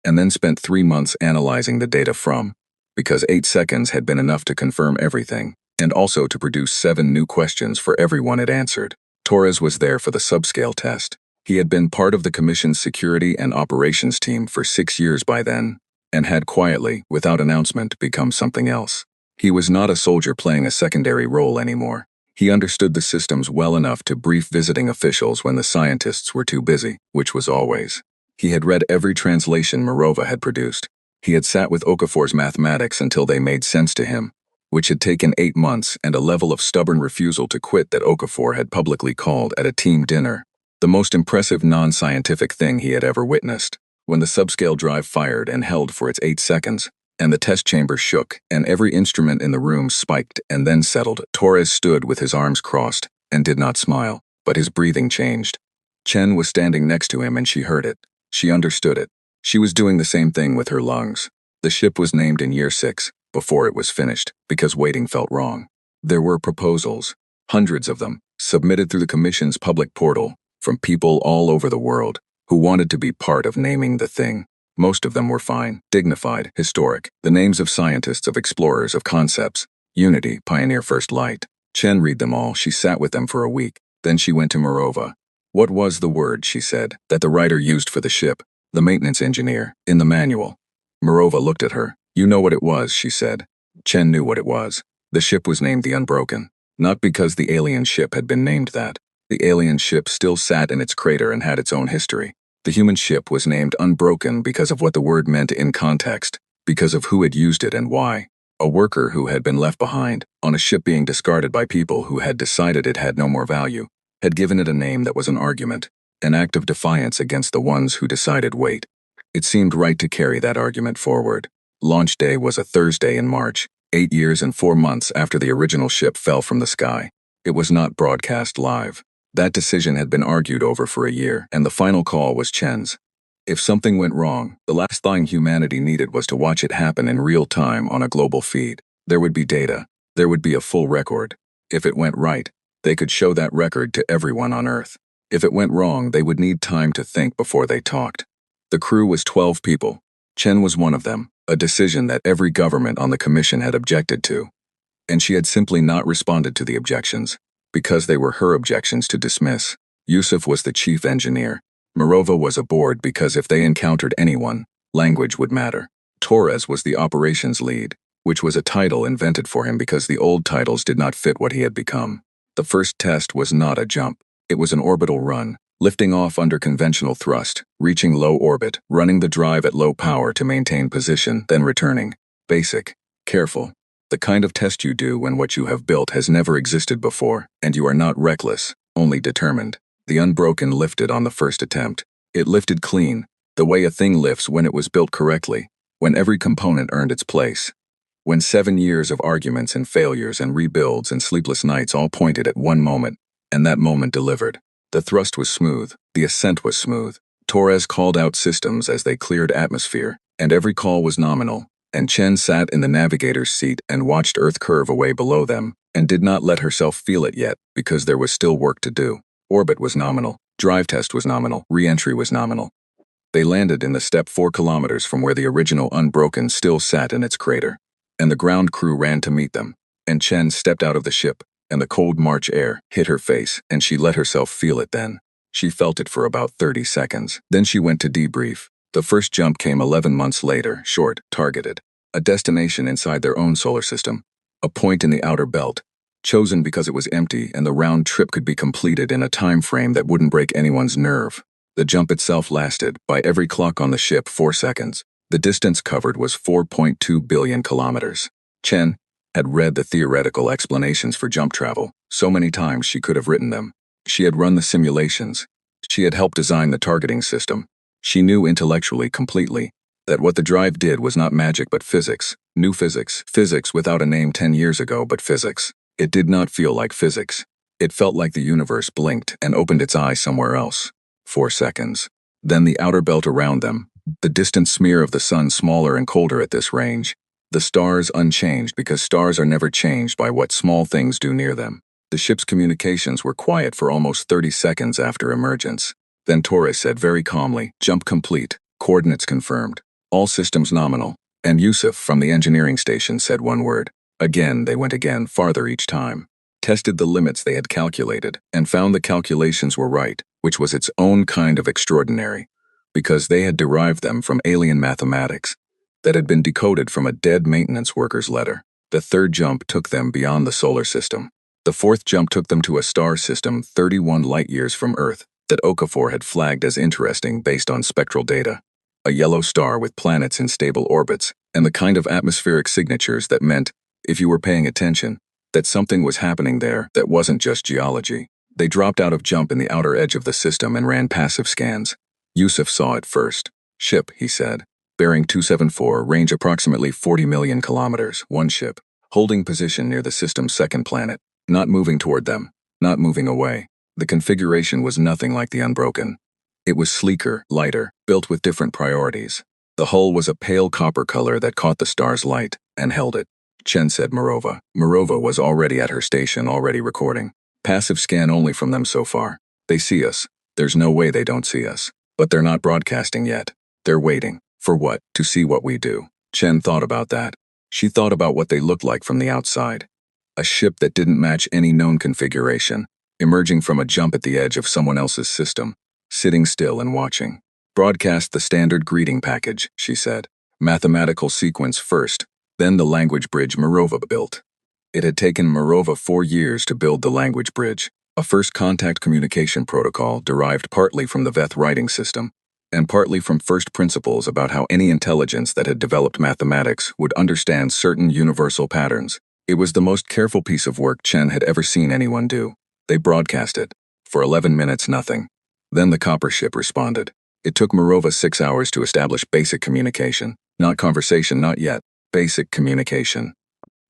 and then spent 3 months analyzing the data from, because 8 seconds had been enough to confirm everything, and also to produce 7 new questions for everyone it answered. Torres was there for the subscale test. He had been part of the Commission's security and operations team for 6 years by then, and had quietly, without announcement, become something else. He was not a soldier playing a secondary role anymore. He understood the systems well enough to brief visiting officials when the scientists were too busy, which was always. He had read every translation Mirova had produced. He had sat with Okafor's mathematics until they made sense to him, which had taken 8 months and a level of stubborn refusal to quit that Okafor had publicly called at a team dinner the most impressive non-scientific thing he had ever witnessed. When the subscale drive fired and held for its 8 seconds, and the test chamber shook, and every instrument in the room spiked and then settled, Torres stood with his arms crossed and did not smile, but his breathing changed. Chen was standing next to him and she heard it. She understood it. She was doing the same thing with her lungs. The ship was named in year 6, before it was finished, because waiting felt wrong. There were proposals, hundreds of them, submitted through the Commission's public portal, from people all over the world, who wanted to be part of naming the thing. Most of them were fine, dignified, historic, the names of scientists, of explorers, of concepts. Unity, Pioneer First Light. Chen read them all. She sat with them for a week. Then she went to Mirova. What was the word, she said, that the writer used for the ship? The maintenance engineer, in the manual. Mirova looked at her. You know what it was, she said. Chen knew what it was. The ship was named the Unbroken. Not because the alien ship had been named that. The alien ship still sat in its crater and had its own history. The human ship was named Unbroken because of what the word meant in context, because of who had used it and why. A worker who had been left behind, on a ship being discarded by people who had decided it had no more value, had given it a name that was an argument, an act of defiance against the ones who decided wait. It seemed right to carry that argument forward. Launch day was a Thursday in March, 8 years and 4 months after the original ship fell from the sky. It was not broadcast live. That decision had been argued over for a year, and the final call was Chen's. If something went wrong, the last thing humanity needed was to watch it happen in real time on a global feed. There would be data. There would be a full record. If it went right, they could show that record to everyone on Earth. If it went wrong, they would need time to think before they talked. The crew was 12 people. Chen was one of them, a decision that every government on the Commission had objected to. And she had simply not responded to the objections, because they were her objections to dismiss. Yusuf was the chief engineer. Mirova was aboard because if they encountered anyone, language would matter. Torres was the operations lead, which was a title invented for him because the old titles did not fit what he had become. The first test was not a jump. It was an orbital run, lifting off under conventional thrust, reaching low orbit, running the drive at low power to maintain position, then returning. Basic. Careful. The kind of test you do when what you have built has never existed before, and you are not reckless, only determined. The Unbroken lifted on the first attempt. It lifted clean, the way a thing lifts when it was built correctly, when every component earned its place. When 7 years of arguments and failures and rebuilds and sleepless nights all pointed at one moment, and that moment delivered. The thrust was smooth, the ascent was smooth. Torres called out systems as they cleared atmosphere, and every call was nominal. And Chen sat in the navigator's seat and watched Earth curve away below them, and did not let herself feel it yet, because there was still work to do. Orbit was nominal, drive test was nominal, re-entry was nominal. They landed in the steppe 4 kilometers from where the original Unbroken still sat in its crater. And the ground crew ran to meet them. And Chen stepped out of the ship, and the cold March air hit her face, and she let herself feel it then. She felt it for about 30 seconds. Then she went to debrief. The first jump came 11 months later, short, targeted. A destination inside their own solar system. A point in the outer belt. Chosen because it was empty and the round trip could be completed in a time frame that wouldn't break anyone's nerve. The jump itself lasted, by every clock on the ship, 4 seconds. The distance covered was 4.2 billion kilometers. Chen had read the theoretical explanations for jump travel so many times she could have written them. She had run the simulations. She had helped design the targeting system. She knew intellectually completely that what the drive did was not magic but physics. New physics. Physics without a name 10 years ago, but physics. It did not feel like physics. It felt like the universe blinked and opened its eye somewhere else. 4 seconds. Then the outer belt around them. The distant smear of the sun smaller and colder at this range. The stars unchanged because stars are never changed by what small things do near them. The ship's communications were quiet for almost 30 seconds after emergence. Then Torres said very calmly, "Jump complete. Coordinates confirmed. All systems nominal." And Yusuf from the engineering station said one word. Again, they went again, farther each time. Tested the limits they had calculated, and found the calculations were right, which was its own kind of extraordinary, because they had derived them from alien mathematics that had been decoded from a dead maintenance worker's letter. The third jump took them beyond the solar system. The fourth jump took them to a star system 31 light-years from Earth that Okafor had flagged as interesting based on spectral data. A yellow star with planets in stable orbits, and the kind of atmospheric signatures that meant, if you were paying attention, that something was happening there that wasn't just geology. They dropped out of jump in the outer edge of the system and ran passive scans. Yusuf saw it first. "Ship," he said. "Bearing 274, range approximately 40 million kilometers, one ship. Holding position near the system's second planet. Not moving toward them. Not moving away." The configuration was nothing like the Unbroken. It was sleeker, lighter, built with different priorities. The hull was a pale copper color that caught the star's light and held it. Chen said Morova. Morova was already at her station, already recording. "Passive scan only from them so far. They see us. There's no way they don't see us. But they're not broadcasting yet. They're waiting. For what? To see what we do." Chen thought about that. She thought about what they looked like from the outside. A ship that didn't match any known configuration, emerging from a jump at the edge of someone else's system, sitting still and watching. "Broadcast the standard greeting package," she said. "Mathematical sequence first, then the language bridge Morova built." It had taken Morova 4 years to build the language bridge, a first contact communication protocol derived partly from the Veth writing system, and partly from first principles about how any intelligence that had developed mathematics would understand certain universal patterns. It was the most careful piece of work Chen had ever seen anyone do. They broadcast it. For 11 minutes, nothing. Then the copper ship responded. It took Morova 6 hours to establish basic communication. Not conversation, not yet. Basic communication.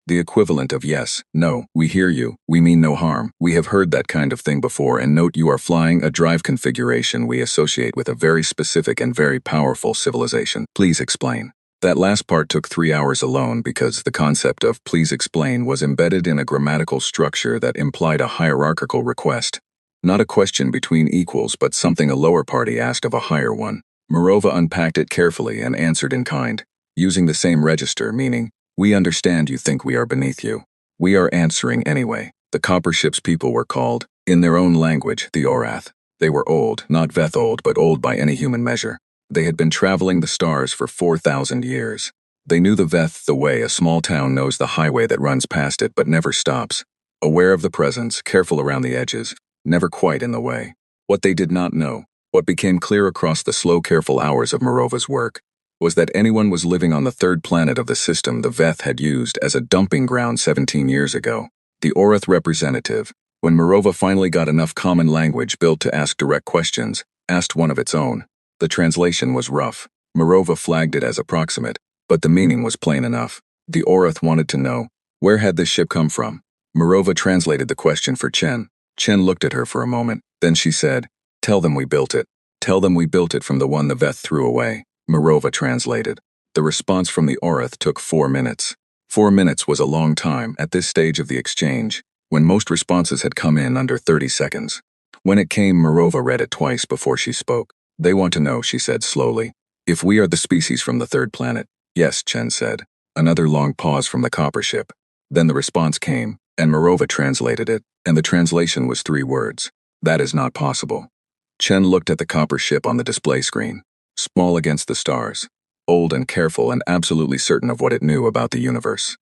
The equivalent of yes, no, we hear you, we mean no harm. We have heard that kind of thing before, and note you are flying a drive configuration we associate with a very specific and very powerful civilization. Please explain. That last part took 3 hours alone because the concept of "please explain" was embedded in a grammatical structure that implied a hierarchical request. Not a question between equals, but something a lower party asked of a higher one. Morova unpacked it carefully and answered in kind, using the same register, meaning, "We understand you think we are beneath you. We are answering anyway." The copper ship's people were called, in their own language, the Orath. They were old, not Veth old, but old by any human measure. They had been traveling the stars for 4,000 years. They knew the Veth the way a small town knows the highway that runs past it but never stops. Aware of the presence, careful around the edges, never quite in the way. What they did not know, what became clear across the slow, careful hours of Morova's work, was that anyone was living on the third planet of the system the Veth had used as a dumping ground 17 years ago. The Orath representative, when Morova finally got enough common language built to ask direct questions, asked one of its own. The translation was rough. Morova flagged it as approximate, but the meaning was plain enough. The Orath wanted to know, where had this ship come from? Morova translated the question for Chen. Chen looked at her for a moment. Then she said, "Tell them we built it. Tell them we built it from the one the Veth threw away." Morova translated. The response from the Orath took 4 minutes. 4 minutes was a long time at this stage of the exchange, when most responses had come in under 30 seconds. When it came, Morova read it twice before she spoke. They want to know, she said slowly, if we are the species from the third planet. Yes, Chen said. Another long pause from the copper ship. Then the response came, and Mirova translated it, and the translation was 3 words. That is not possible. Chen looked at the copper ship on the display screen, small against the stars, old and careful and absolutely certain of what it knew about the universe.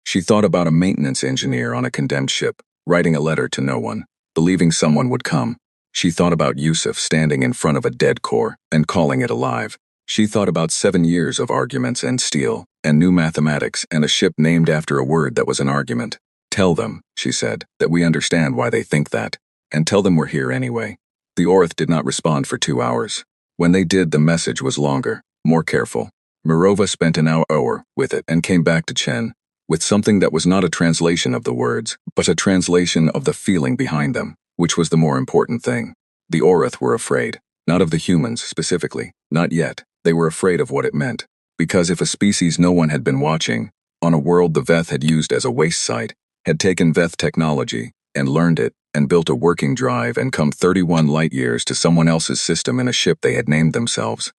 She thought about a maintenance engineer on a condemned ship, writing a letter to no one, believing someone would come. She thought about Yusuf standing in front of a dead core and calling it alive. She thought about 7 years of arguments and steel, and new mathematics and a ship named after a word that was an argument. Tell them, she said, that we understand why they think that, and tell them we're here anyway. The Orith did not respond for 2 hours. When they did, the message was longer, more careful. Mirova spent an hour with it and came back to Chen, with something that was not a translation of the words, but a translation of the feeling behind them, which was the more important thing. The Orith were afraid, not of the humans specifically, not yet. They were afraid of what it meant. Because if a species no one had been watching, on a world the Veth had used as a waste site, had taken Veth technology, and learned it, and built a working drive and come 31 light years to someone else's system in a ship they had named themselves.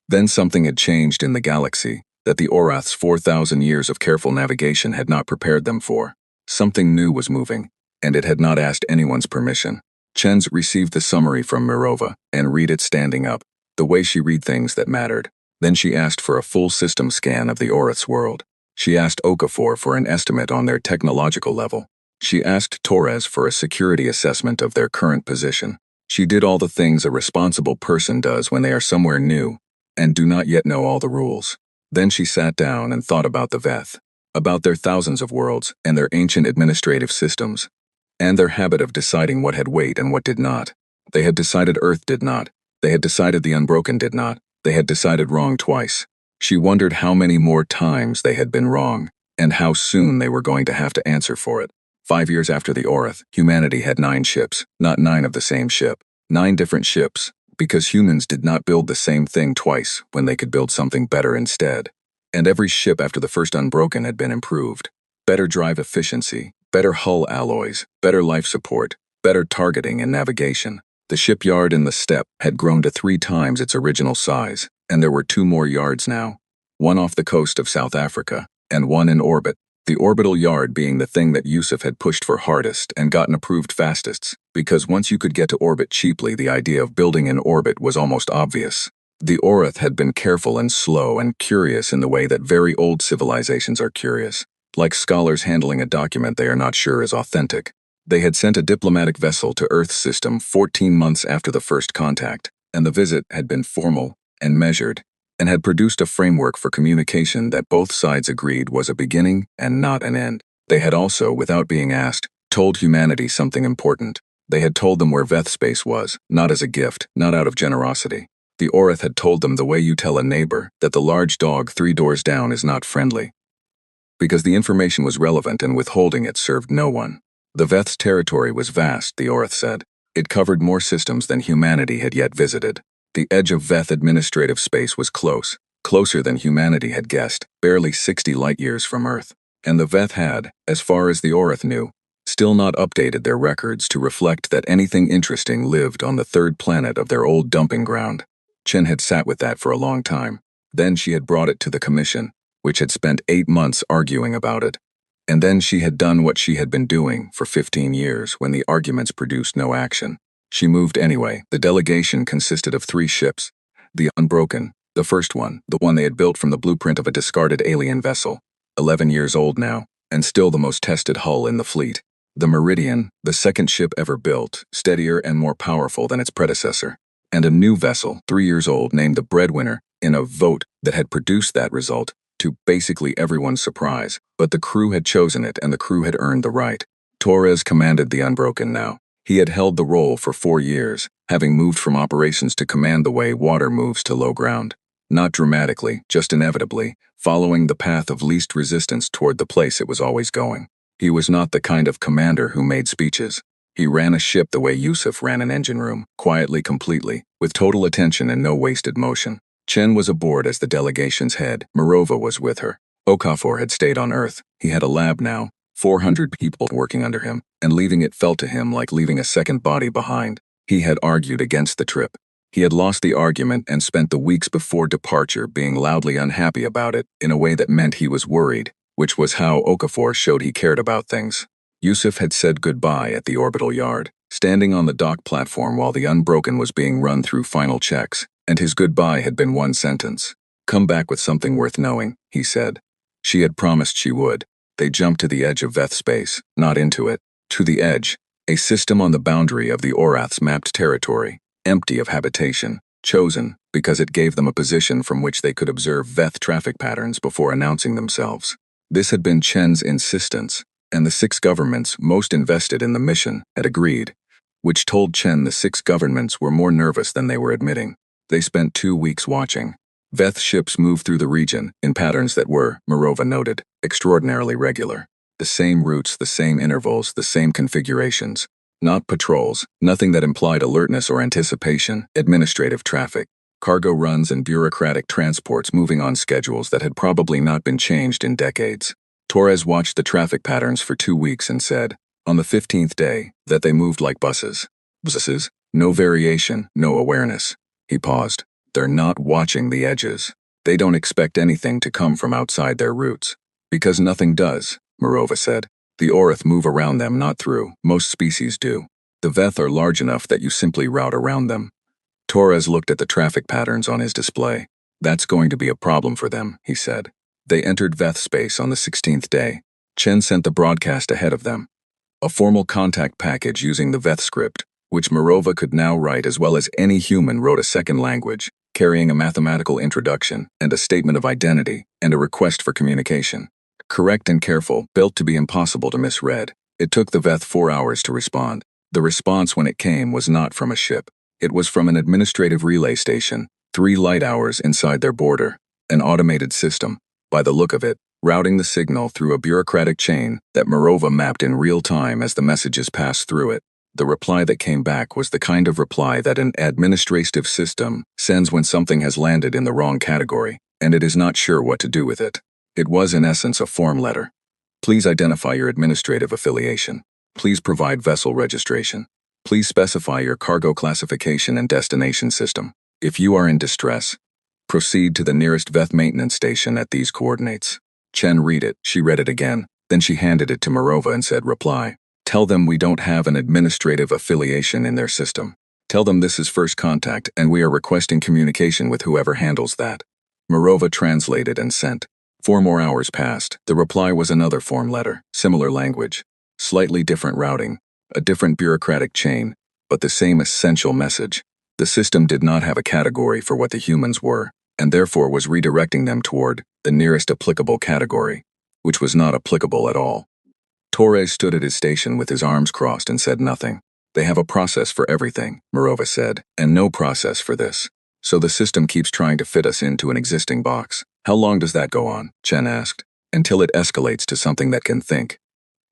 Then something had changed in the galaxy that the Orath's 4,000 years of careful navigation had not prepared them for. Something new was moving, and it had not asked anyone's permission. Chen's received the summary from Mirova and read it standing up, the way she read things that mattered. Then she asked for a full system scan of the Orith's world. She asked Okafor for an estimate on their technological level. She asked Torres for a security assessment of their current position. She did all the things a responsible person does when they are somewhere new and do not yet know all the rules. Then she sat down and thought about the Veth, about their thousands of worlds and their ancient administrative systems, and their habit of deciding what had weight and what did not. They had decided Earth did not. They had decided the Unbroken did not. They had decided wrong twice. She wondered how many more times they had been wrong, and how soon they were going to have to answer for it. 5 years after the Orith, humanity had 9 ships, not 9 of the same ship. 9 different ships, because humans did not build the same thing twice when they could build something better instead. And every ship after the first Unbroken had been improved. Better drive efficiency, better hull alloys, better life support, better targeting and navigation. The shipyard in the steppe had grown to 3 times its original size, and there were 2 more yards now. One off the coast of South Africa, and one in orbit. The orbital yard being the thing that Yusuf had pushed for hardest and gotten approved fastest, because once you could get to orbit cheaply, the idea of building in orbit was almost obvious. The Orith had been careful and slow and curious in the way that very old civilizations are curious, like scholars handling a document they are not sure is authentic. They had sent a diplomatic vessel to Earth's system 14 months after the first contact, and the visit had been formal and measured, and had produced a framework for communication that both sides agreed was a beginning and not an end. They had also, without being asked, told humanity something important. They had told them where Veth space was, not as a gift, not out of generosity. The Orith had told them the way you tell a neighbor that the large dog 3 doors down is not friendly. Because the information was relevant and withholding it served no one. The Veth's territory was vast, the Orith said. It covered more systems than humanity had yet visited. The edge of Veth administrative space was close, closer than humanity had guessed, barely 60 light-years from Earth. And the Veth had, as far as the Orith knew, still not updated their records to reflect that anything interesting lived on the 3rd planet of their old dumping ground. Chen had sat with that for a long time. Then she had brought it to the Commission, which had spent 8 months arguing about it. And then she had done what she had been doing for 15 years when the arguments produced no action. She moved anyway. The delegation consisted of 3 ships. The Unbroken, the first one, the one they had built from the blueprint of a discarded alien vessel, 11 years old now, and still the most tested hull in the fleet. The Meridian, the second ship ever built, steadier and more powerful than its predecessor. And a new vessel, 3 years old, named the Breadwinner, in a vote that had produced that result, to basically everyone's surprise. But the crew had chosen it, and the crew had earned the right. Torres commanded the Unbroken now. He had held the role for 4 years, having moved from operations to command the way water moves to low ground. Not dramatically, just inevitably, following the path of least resistance toward the place it was always going. He was not the kind of commander who made speeches. He ran a ship the way Yusuf ran an engine room, quietly, completely, with total attention and no wasted motion. Chen was aboard as the delegation's head. Mirova was with her. Okafor had stayed on Earth. He had a lab now, 400 people working under him, and leaving it felt to him like leaving a second body behind. He had argued against the trip. He had lost the argument and spent the weeks before departure being loudly unhappy about it in a way that meant he was worried, which was how Okafor showed he cared about things. Yusuf had said goodbye at the orbital yard, standing on the dock platform while the Unbroken was being run through final checks, and his goodbye had been one sentence. "Come back with something worth knowing," he said. She had promised she would. They jumped to the edge of Veth space, not into it. To the edge, a system on the boundary of the Orath's mapped territory, empty of habitation, chosen because it gave them a position from which they could observe Veth traffic patterns before announcing themselves. This had been Chen's insistence, and the 6 governments most invested in the mission had agreed, which told Chen the 6 governments were more nervous than they were admitting. They spent 2 weeks watching. Veth ships moved through the region in patterns that were, Morova noted, extraordinarily regular. The same routes, the same intervals, the same configurations. Not patrols, nothing that implied alertness or anticipation, administrative traffic, cargo runs and bureaucratic transports moving on schedules that had probably not been changed in decades. Torres watched the traffic patterns for 2 weeks and said, on the 15th day, that they moved like buses. Buses? No variation, no awareness. He paused. They're not watching the edges. They don't expect anything to come from outside their routes. Because nothing does, Morova said. The Orath move around them, not through. Most species do. The Veth are large enough that you simply route around them. Torres looked at the traffic patterns on his display. That's going to be a problem for them, he said. They entered Veth space on the 16th day. Chen sent the broadcast ahead of them. A formal contact package using the Veth script, which Morova could now write as well as any human wrote a second language, carrying a mathematical introduction and a statement of identity and a request for communication. Correct and careful, built to be impossible to misread. It took the Veth 4 hours to respond. The response when it came was not from a ship. It was from an administrative relay station, 3 light hours inside their border, an automated system, by the look of it, routing the signal through a bureaucratic chain that Morova mapped in real time as the messages passed through it. The reply that came back was the kind of reply that an administrative system sends when something has landed in the wrong category, and it is not sure what to do with it. It was in essence a form letter. Please identify your administrative affiliation. Please provide vessel registration. Please specify your cargo classification and destination system. If you are in distress, proceed to the nearest Veth maintenance station at these coordinates. Chen read it. She read it again. Then she handed it to Morova and said, reply. Tell them we don't have an administrative affiliation in their system. Tell them this is first contact and we are requesting communication with whoever handles that. Morova translated and sent. 4 more hours passed. The reply was another form letter, similar language, slightly different routing, a different bureaucratic chain, but the same essential message. The system did not have a category for what the humans were, and therefore was redirecting them toward the nearest applicable category, which was not applicable at all. Torres stood at his station with his arms crossed and said nothing. They have a process for everything, Morova said, and no process for this. So the system keeps trying to fit us into an existing box. How long does that go on? Chen asked. Until it escalates to something that can think.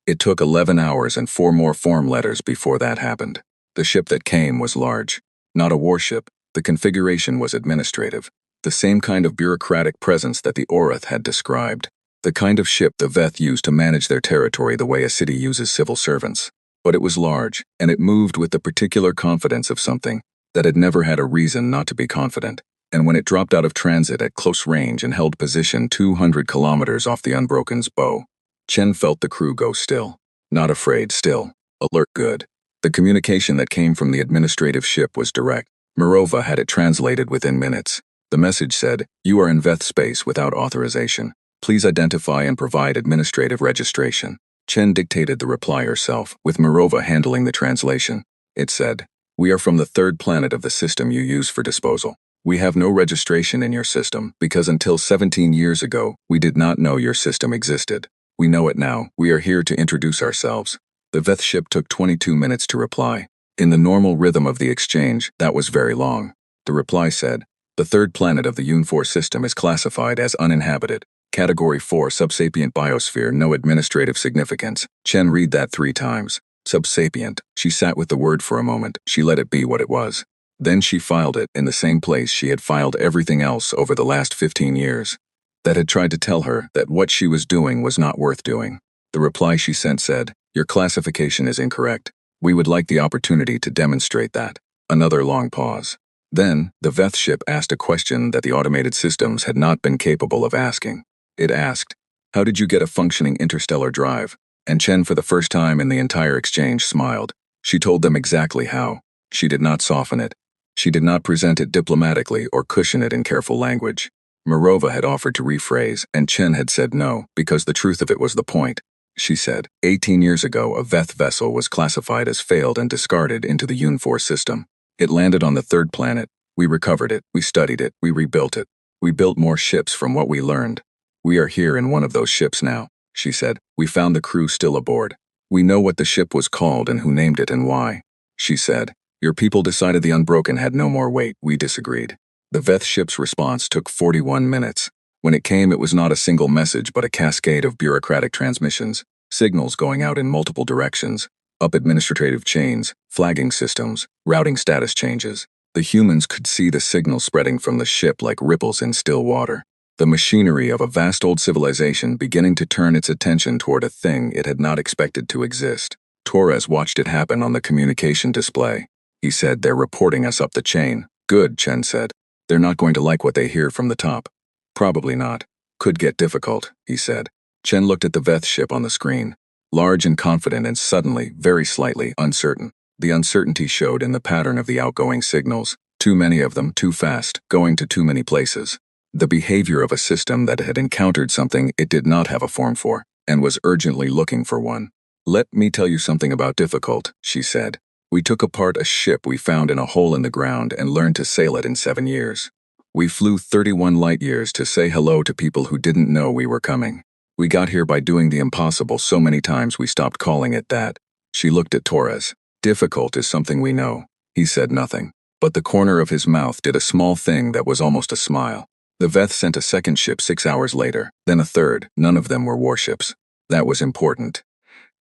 It took 11 hours and 4 more form letters before that happened. The ship that came was large. Not a warship. The configuration was administrative. The same kind of bureaucratic presence that the Orath had described. The kind of ship the Veth used to manage their territory the way a city uses civil servants. But it was large, and it moved with the particular confidence of something that had never had a reason not to be confident. And when it dropped out of transit at close range and held position 200 kilometers off the Unbroken's bow, Chen felt the crew go still. Not afraid, still. Alert, good. The communication that came from the administrative ship was direct. Morova had it translated within minutes. The message said, you are in Veth space without authorization. Please identify and provide administrative registration. Chen dictated the reply herself, with Morova handling the translation. It said, we are from the 3rd planet of the system you use for disposal. We have no registration in your system because until 17 years ago, we did not know your system existed. We know it now. We are here to introduce ourselves. The Veth ship took 22 minutes to reply. In the normal rhythm of the exchange, that was very long. The reply said, the 3rd planet of the Yun-4 system is classified as uninhabited. Category 4 subsapient biosphere, no administrative significance. Chen read that 3 times. Subsapient. She sat with the word for a moment. She let it be what it was. Then she filed it in the same place she had filed everything else over the last 15 years. That had tried to tell her that what she was doing was not worth doing. The reply she sent said, your classification is incorrect. We would like the opportunity to demonstrate that. Another long pause. Then, the Veth ship asked a question that the automated systems had not been capable of asking. It asked, "How did you get a functioning interstellar drive?" And Chen, for the first time in the entire exchange, smiled. She told them exactly how. She did not soften it. She did not present it diplomatically or cushion it in careful language. Mirova had offered to rephrase, and Chen had said no, because the truth of it was the point. She said, 18 years ago, a Veth vessel was classified as failed and discarded into the Yun-4 system. It landed on the third planet. We recovered it, we studied it, we rebuilt it. We built more ships from what we learned. We are here in one of those ships now, she said. We found the crew still aboard. We know what the ship was called and who named it and why. She said, your people decided the Unbroken had no more weight. We disagreed. The Veth ship's response took 41 minutes. When it came, it was not a single message but a cascade of bureaucratic transmissions, signals going out in multiple directions, up administrative chains, flagging systems, routing status changes. The humans could see the signal spreading from the ship like ripples in still water. The machinery of a vast old civilization beginning to turn its attention toward a thing it had not expected to exist. Torres watched it happen on the communication display. He said, they're reporting us up the chain. Good, Chen said. They're not going to like what they hear from the top. Probably not. Could get difficult, he said. Chen looked at the Veth ship on the screen. Large and confident and suddenly, very slightly, uncertain. The uncertainty showed in the pattern of the outgoing signals. Too many of them, too fast, going to too many places. The behavior of a system that had encountered something it did not have a form for, and was urgently looking for one. Let me tell you something about difficult, she said. We took apart a ship we found in a hole in the ground and learned to sail it in 7 years. We flew 31 light years to say hello to people who didn't know we were coming. We got here by doing the impossible so many times we stopped calling it that. She looked at Torres. Difficult is something we know. He said nothing, but the corner of his mouth did a small thing that was almost a smile. The Veth sent a second ship 6 hours later, then a third. None of them were warships. That was important.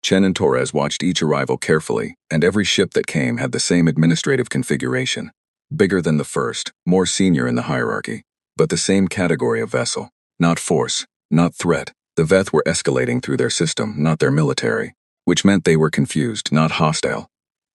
Chen and Torres watched each arrival carefully, and every ship that came had the same administrative configuration. Bigger than the first, more senior in the hierarchy, but the same category of vessel. Not force, not threat. The Veth were escalating through their system, not their military, which meant they were confused, not hostile,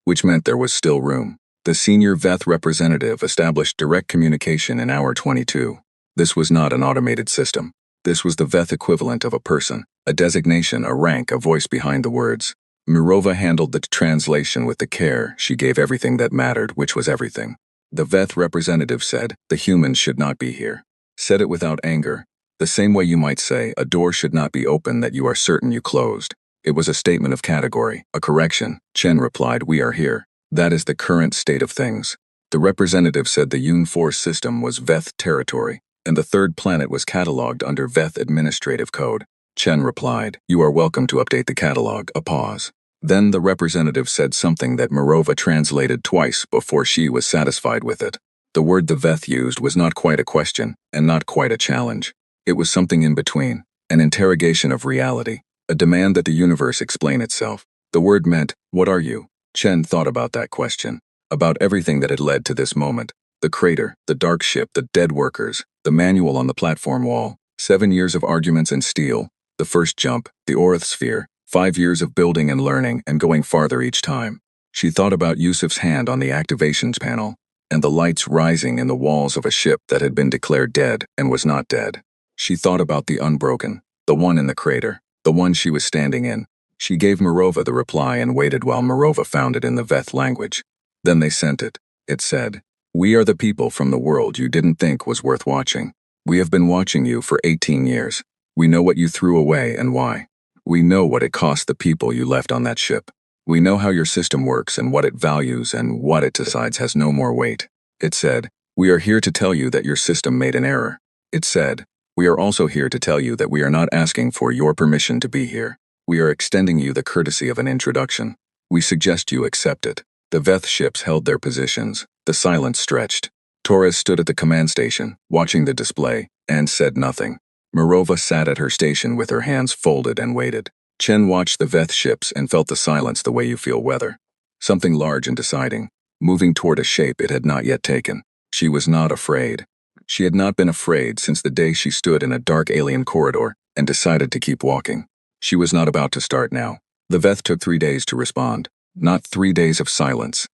which meant there was still room. The senior Veth representative established direct communication in hour 22. This was not an automated system. This was the Veth equivalent of a person, a designation, a rank, a voice behind the words. Mirova handled the translation with the care she gave everything that mattered, which was everything. The Veth representative said, the humans should not be here. Said it without anger, the same way you might say a door should not be open that you are certain you closed. It was a statement of category, a correction. Chen replied, we are here. That is the current state of things. The representative said the Yun-4 system was Veth territory, and the third planet was catalogued under Veth administrative code. Chen replied, you are welcome to update the catalog. A pause. Then the representative said something that Mirova translated twice before she was satisfied with it. The word the Veth used was not quite a question, and not quite a challenge. It was something in between, an interrogation of reality, a demand that the universe explain itself. The word meant, what are you? Chen thought about that question, about everything that had led to this moment. The crater, the dark ship, the dead workers, the manual on the platform wall, 7 years of arguments and steel, the first jump, the Orith sphere, 5 years of building and learning and going farther each time. She thought about Yusuf's hand on the activations panel, and the lights rising in the walls of a ship that had been declared dead and was not dead. She thought about the Unbroken, the one in the crater, the one she was standing in. She gave Mirova the reply and waited while Mirova found it in the Veth language. Then they sent it. It said, we are the people from the world you didn't think was worth watching. We have been watching you for 18 years. We know what you threw away and why. We know what it cost the people you left on that ship. We know how your system works and what it values and what it decides has no more weight. It said, we are here to tell you that your system made an error. It said, we are also here to tell you that we are not asking for your permission to be here. We are extending you the courtesy of an introduction. We suggest you accept it. The Veth ships held their positions. The silence stretched. Torres stood at the command station, watching the display, and said nothing. Mirova sat at her station with her hands folded and waited. Chen watched the Veth ships and felt the silence the way you feel weather. Something large and deciding, moving toward a shape it had not yet taken. She was not afraid. She had not been afraid since the day she stood in a dark alien corridor and decided to keep walking. She was not about to start now. The Veth took 3 days to respond. Not 3 days of silence.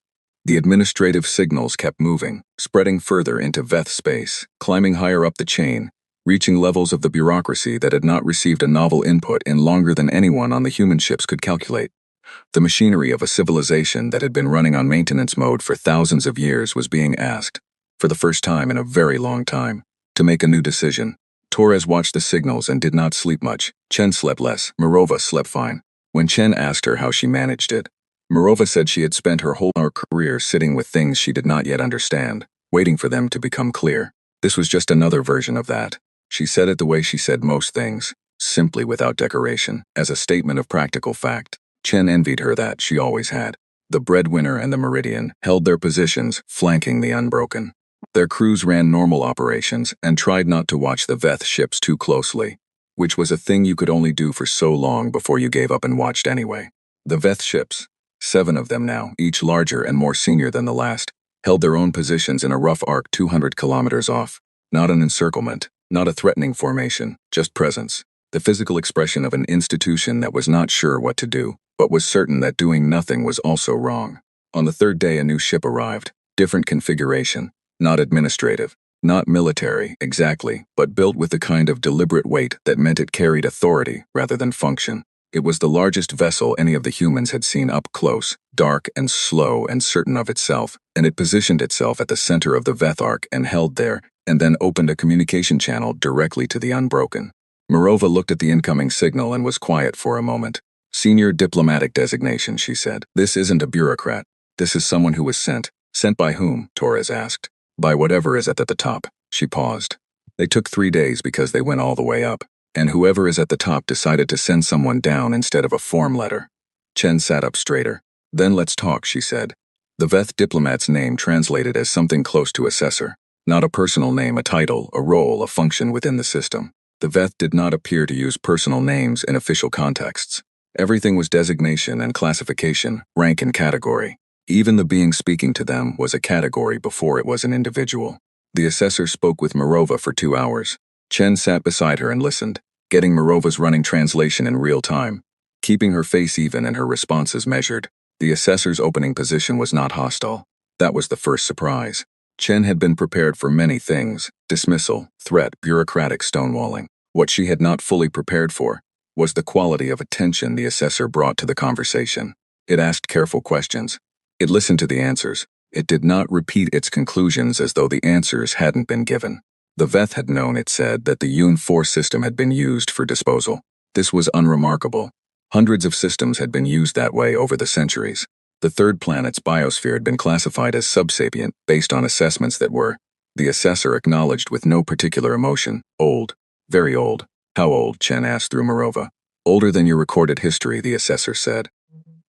The administrative signals kept moving, spreading further into Veth space, climbing higher up the chain, reaching levels of the bureaucracy that had not received a novel input in longer than anyone on the human ships could calculate. The machinery of a civilization that had been running on maintenance mode for thousands of years was being asked, for the first time in a very long time, to make a new decision. Torres watched the signals and did not sleep much. Chen slept less. Mirova slept fine. When Chen asked her how she managed it, Mirova said she had spent her whole career sitting with things she did not yet understand, waiting for them to become clear. This was just another version of that. She said it the way she said most things, simply without decoration, as a statement of practical fact. Chen envied her that she always had. The breadwinner and the Meridian held their positions, flanking the Unbroken. Their crews ran normal operations and tried not to watch the Veth ships too closely, which was a thing you could only do for so long before you gave up and watched anyway. The Veth ships, 7 of them now, each larger and more senior than the last, held their own positions in a rough arc 200 kilometers off. Not an encirclement, not a threatening formation, just presence. The physical expression of an institution that was not sure what to do, but was certain that doing nothing was also wrong. On the 3rd day a new ship arrived, different configuration, not administrative, not military, exactly, but built with the kind of deliberate weight that meant it carried authority rather than function. It was the largest vessel any of the humans had seen up close, dark and slow and certain of itself, and it positioned itself at the center of the Veth arc and held there, and then opened a communication channel directly to the Unbroken. Mirova looked at the incoming signal and was quiet for a moment. Senior diplomatic designation, she said. This isn't a bureaucrat. This is someone who was sent. Sent by whom? Torres asked. By whatever is at the top. She paused. They took 3 days because they went all the way up. And whoever is at the top decided to send someone down instead of a form letter. Chen sat up straighter. Then let's talk, she said. The Veth diplomat's name translated as something close to assessor. Not a personal name, a title, a role, a function within the system. The Veth did not appear to use personal names in official contexts. Everything was designation and classification, rank and category. Even the being speaking to them was a category before it was an individual. The assessor spoke with Mirova for 2 hours. Chen sat beside her and listened, getting Mirova's running translation in real time, keeping her face even and her responses measured. The assessor's opening position was not hostile. That was the first surprise. Chen had been prepared for many things: dismissal, threat, bureaucratic stonewalling. What she had not fully prepared for was the quality of attention the assessor brought to the conversation. It asked careful questions. It listened to the answers. It did not repeat its conclusions as though the answers hadn't been given. The Veth had known, it said, that the Yun 4 system had been used for disposal. This was unremarkable. Hundreds of systems had been used that way over the centuries. The 3rd planet's biosphere had been classified as subsapient based on assessments that were, the assessor acknowledged with no particular emotion, old. Very old. How old? Chen asked through Mirova. Older than your recorded history, the assessor said.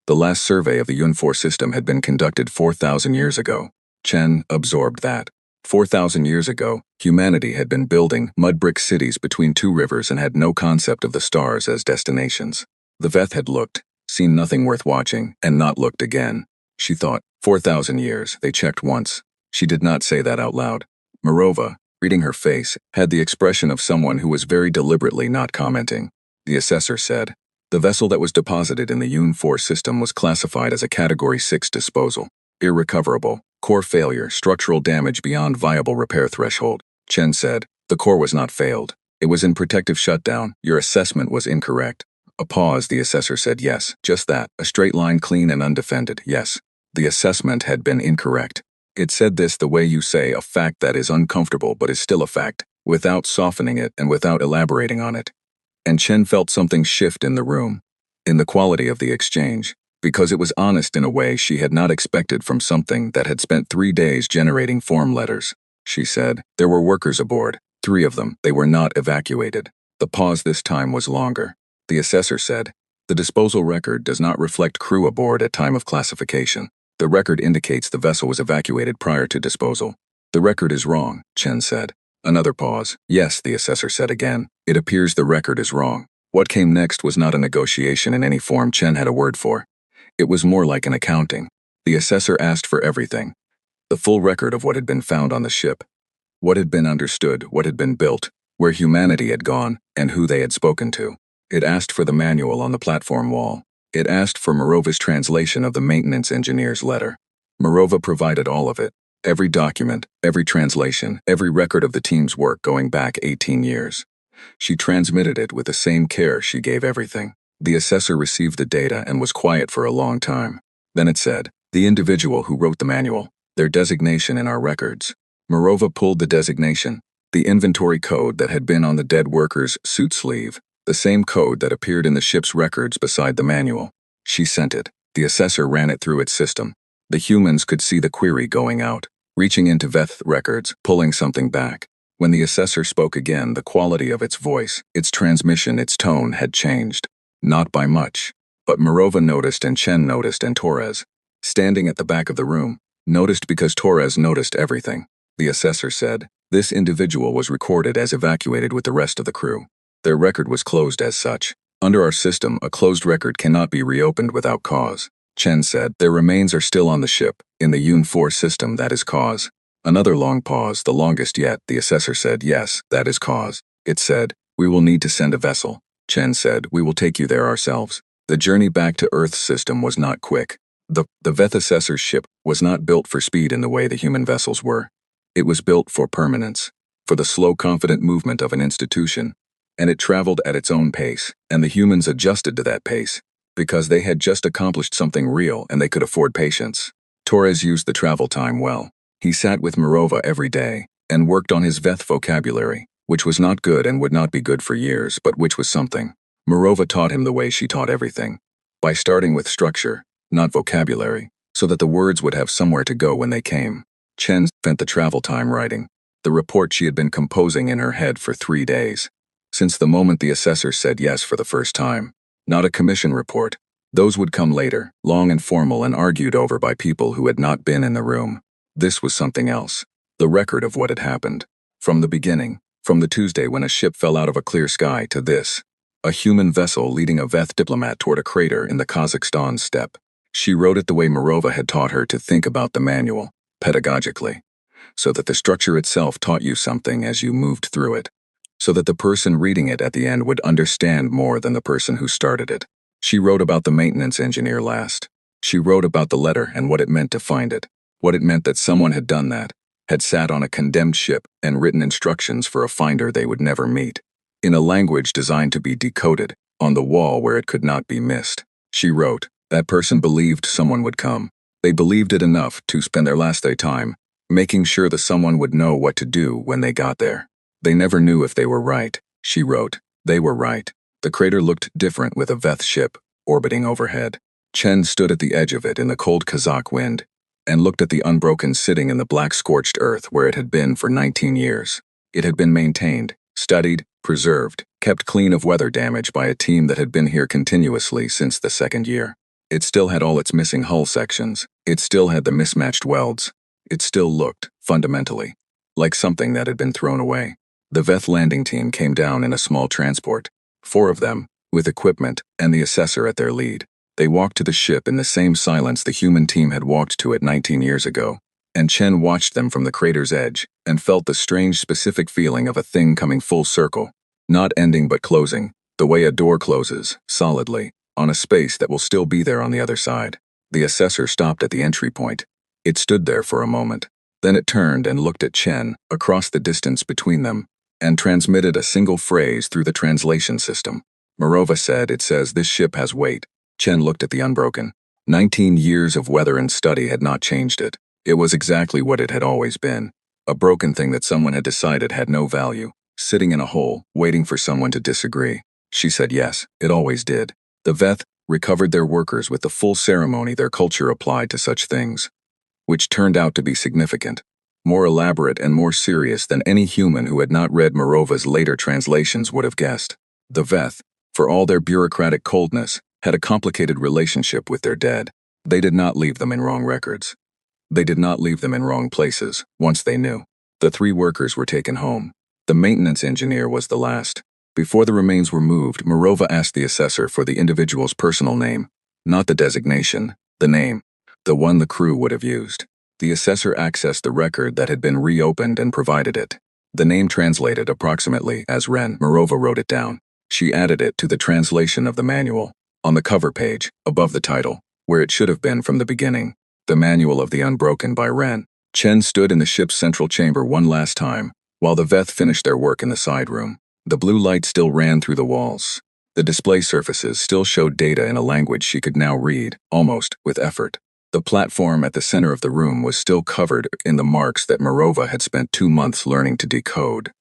The last survey of the Yun 4 system had been conducted 4,000 years ago. Chen absorbed that. 4,000 years ago, humanity had been building mud brick cities between 2 rivers and had no concept of the stars as destinations. The Veth had looked, seen nothing worth watching, and not looked again. She thought, 4,000 years, they checked once. She did not say that out loud. Mirova, reading her face, had the expression of someone who was very deliberately not commenting. The assessor said, the vessel that was deposited in the Yun 4 system was classified as a Category 6 disposal. Irrecoverable, core failure, structural damage beyond viable repair threshold. Chen said, the core was not failed. It was in protective shutdown. Your assessment was incorrect. A pause, the assessor said yes, just that, a straight line clean and undefended, yes. The assessment had been incorrect. It said this the way you say a fact that is uncomfortable but is still a fact, without softening it and without elaborating on it. And Chen felt something shift in the room, in the quality of the exchange, because it was honest in a way she had not expected from something that had spent 3 days generating form letters. She said, there were workers aboard, 3 of them, they were not evacuated. The pause this time was longer. The assessor said, the disposal record does not reflect crew aboard at time of classification. The record indicates the vessel was evacuated prior to disposal. The record is wrong, Chen said. Another pause. Yes, the assessor said again. It appears the record is wrong. What came next was not a negotiation in any form Chen had a word for. It was more like an accounting. The assessor asked for everything. The full record of what had been found on the ship. What had been understood, what had been built, where humanity had gone, and who they had spoken to. It asked for the manual on the platform wall. It asked for Mirova's translation of the maintenance engineer's letter. Morova provided all of it. Every document, every translation, every record of the team's work going back 18 years. She transmitted it with the same care she gave everything. The assessor received the data and was quiet for a long time. Then it said, "The individual who wrote the manual, their designation in our records." Morova pulled the designation, the inventory code that had been on the dead worker's suit sleeve, the same code that appeared in the ship's records beside the manual. She sent it. The assessor ran it through its system. The humans could see the query going out, reaching into Veth records, pulling something back. When the assessor spoke again, the quality of its voice, its transmission, its tone had changed. Not by much. But Morova noticed, and Chen noticed, and Torres, standing at the back of the room, noticed because Torres noticed everything. The assessor said, "This individual was recorded as evacuated with the rest of the crew. Their record was closed as such. Under our system, a closed record cannot be reopened without cause." Chen said, "Their remains are still on the ship. In the Yun 4 system, that is cause." Another long pause, the longest yet. The assessor said, "Yes, that is cause." It said, "We will need to send a vessel." Chen said, "We will take you there ourselves." The journey back to Earth's system was not quick. The Veth assessor's ship was not built for speed in the way the human vessels were. It was built for permanence, for the slow, confident movement of an institution. And it traveled at its own pace, and the humans adjusted to that pace, because they had just accomplished something real and they could afford patience. Torres used the travel time well. He sat with Morova every day, and worked on his Veth vocabulary, which was not good and would not be good for years, but which was something. Morova taught him the way she taught everything, by starting with structure, not vocabulary, so that the words would have somewhere to go when they came. Chen spent the travel time writing the report she had been composing in her head for 3 days, since the moment the assessor said yes for the first time. Not a commission report. Those would come later, long and formal and argued over by people who had not been in the room. This was something else. The record of what had happened. From the beginning, from the Tuesday when a ship fell out of a clear sky to this. A human vessel leading a Veth diplomat toward a crater in the Kazakhstan steppe. She wrote it the way Morova had taught her to think about the manual, pedagogically, so that the structure itself taught you something as you moved through it, so that the person reading it at the end would understand more than the person who started it. She wrote about the maintenance engineer last. She wrote about the letter and what it meant to find it, what it meant that someone had done that, had sat on a condemned ship and written instructions for a finder they would never meet, in a language designed to be decoded, on the wall where it could not be missed. She wrote, that person believed someone would come. They believed it enough to spend their last day time making sure the someone would know what to do when they got there. They never knew if they were right. She wrote, they were right. The crater looked different with a Veth ship orbiting overhead. Chen stood at the edge of it in the cold Kazakh wind and looked at the unbroken sitting in the black scorched earth where it had been for 19 years. It had been maintained, studied, preserved, kept clean of weather damage by a team that had been here continuously since the 2nd year. It still had all its missing hull sections. It still had the mismatched welds. It still looked, fundamentally, like something that had been thrown away. The Veth landing team came down in a small transport, 4 of them, with equipment and the assessor at their lead. They walked to the ship in the same silence the human team had walked to it 19 years ago, and Chen watched them from the crater's edge and felt the strange specific feeling of a thing coming full circle, not ending but closing, the way a door closes, solidly, on a space that will still be there on the other side. The assessor stopped at the entry point. It stood there for a moment. Then it turned and looked at Chen, across the distance between them, and transmitted a single phrase through the translation system. Morova said, it says this ship has weight. Chen looked at the unbroken. 19 years of weather and study had not changed it. It was exactly what it had always been. A broken thing that someone had decided had no value, sitting in a hole, waiting for someone to disagree. She said yes, it always did. The Veth recovered their workers with the full ceremony their culture applied to such things, which turned out to be significant, more elaborate and more serious than any human who had not read Morova's later translations would have guessed. The Veth, for all their bureaucratic coldness, had a complicated relationship with their dead. They did not leave them in wrong records. They did not leave them in wrong places, once they knew. The 3 workers were taken home. The maintenance engineer was the last. Before the remains were moved, Morova asked the assessor for the individual's personal name, not the designation, the name, the one the crew would have used. The assessor accessed the record that had been reopened and provided it. The name translated approximately as Ren. Morova wrote it down. She added it to the translation of the manual, on the cover page, above the title, where it should have been from the beginning. The Manual of the Unbroken by Ren. Chen stood in the ship's central chamber one last time, while the Veth finished their work in the side room. The blue light still ran through the walls. The display surfaces still showed data in a language she could now read, almost with effort. The platform at the center of the room was still covered in the marks that Morova had spent 2 months learning to decode,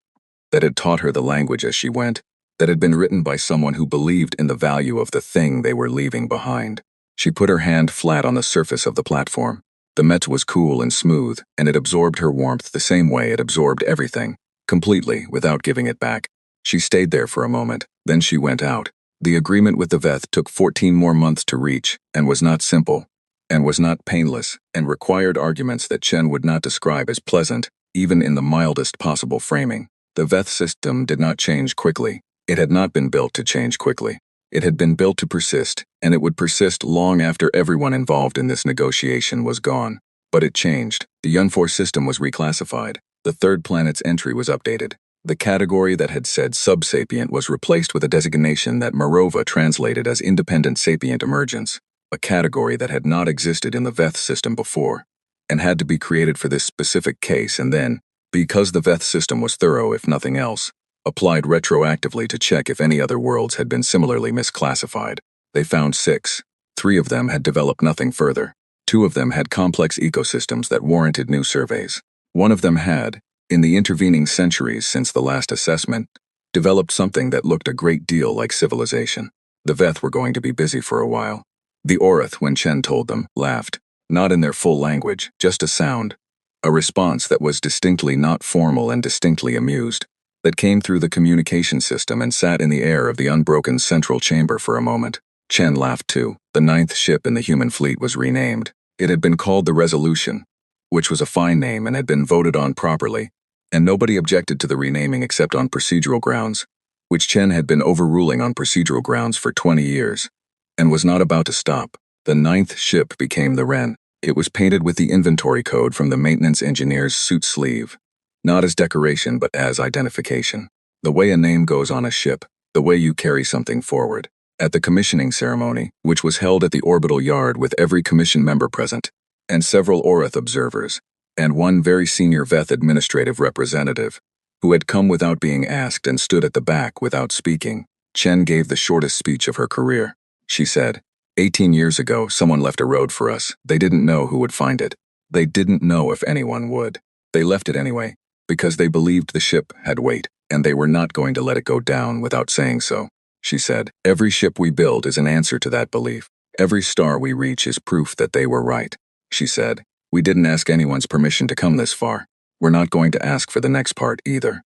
that had taught her the language as she went, that had been written by someone who believed in the value of the thing they were leaving behind. She put her hand flat on the surface of the platform. The metal was cool and smooth, and it absorbed her warmth the same way it absorbed everything, completely, without giving it back. She stayed there for a moment, then she went out. The agreement with the Veth took 14 more months to reach, and was not simple, and was not painless, and required arguments that Chen would not describe as pleasant, even in the mildest possible framing. The Veth system did not change quickly. It had not been built to change quickly. It had been built to persist, and it would persist long after everyone involved in this negotiation was gone. But it changed. The Yunfor system was reclassified. The third planet's entry was updated. The category that had said subsapient was replaced with a designation that Morova translated as independent sapient emergence, a category that had not existed in the Veth system before, and had to be created for this specific case and then, because the Veth system was thorough if nothing else, applied retroactively to check if any other worlds had been similarly misclassified. They found 6. 3 of them had developed nothing further. 2 of them had complex ecosystems that warranted new surveys. 1 of them had, in the intervening centuries since the last assessment, developed something that looked a great deal like civilization. The Veth were going to be busy for a while. The Orith, when Chen told them, laughed, not in their full language, just a sound, a response that was distinctly not formal and distinctly amused, that came through the communication system and sat in the air of the unbroken central chamber for a moment. Chen laughed too. The 9th ship in the human fleet was renamed. It had been called the Resolution, which was a fine name and had been voted on properly, and nobody objected to the renaming except on procedural grounds, which Chen had been overruling on procedural grounds for 20 years, and was not about to stop. The 9th ship became the Ren. It was painted with the inventory code from the maintenance engineer's suit sleeve, not as decoration but as identification. The way a name goes on a ship, the way you carry something forward. At the commissioning ceremony, which was held at the orbital yard with every commission member present, and several Orith observers, and one very senior Veth administrative representative, who had come without being asked and stood at the back without speaking, Chen gave the shortest speech of her career. She said, 18 years ago, someone left a road for us. They didn't know who would find it. They didn't know if anyone would. They left it anyway, because they believed the ship had weight, and they were not going to let it go down without saying so. She said, every ship we build is an answer to that belief. Every star we reach is proof that they were right. She said, we didn't ask anyone's permission to come this far. We're not going to ask for the next part either.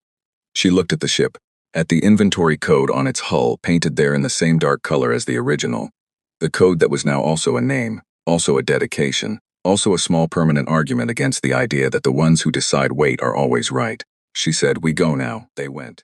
She looked at the ship, at the inventory code on its hull painted there in the same dark color as the original. The code that was now also a name, also a dedication, also a small permanent argument against the idea that the ones who decide weight are always right. She said, we go now. They went.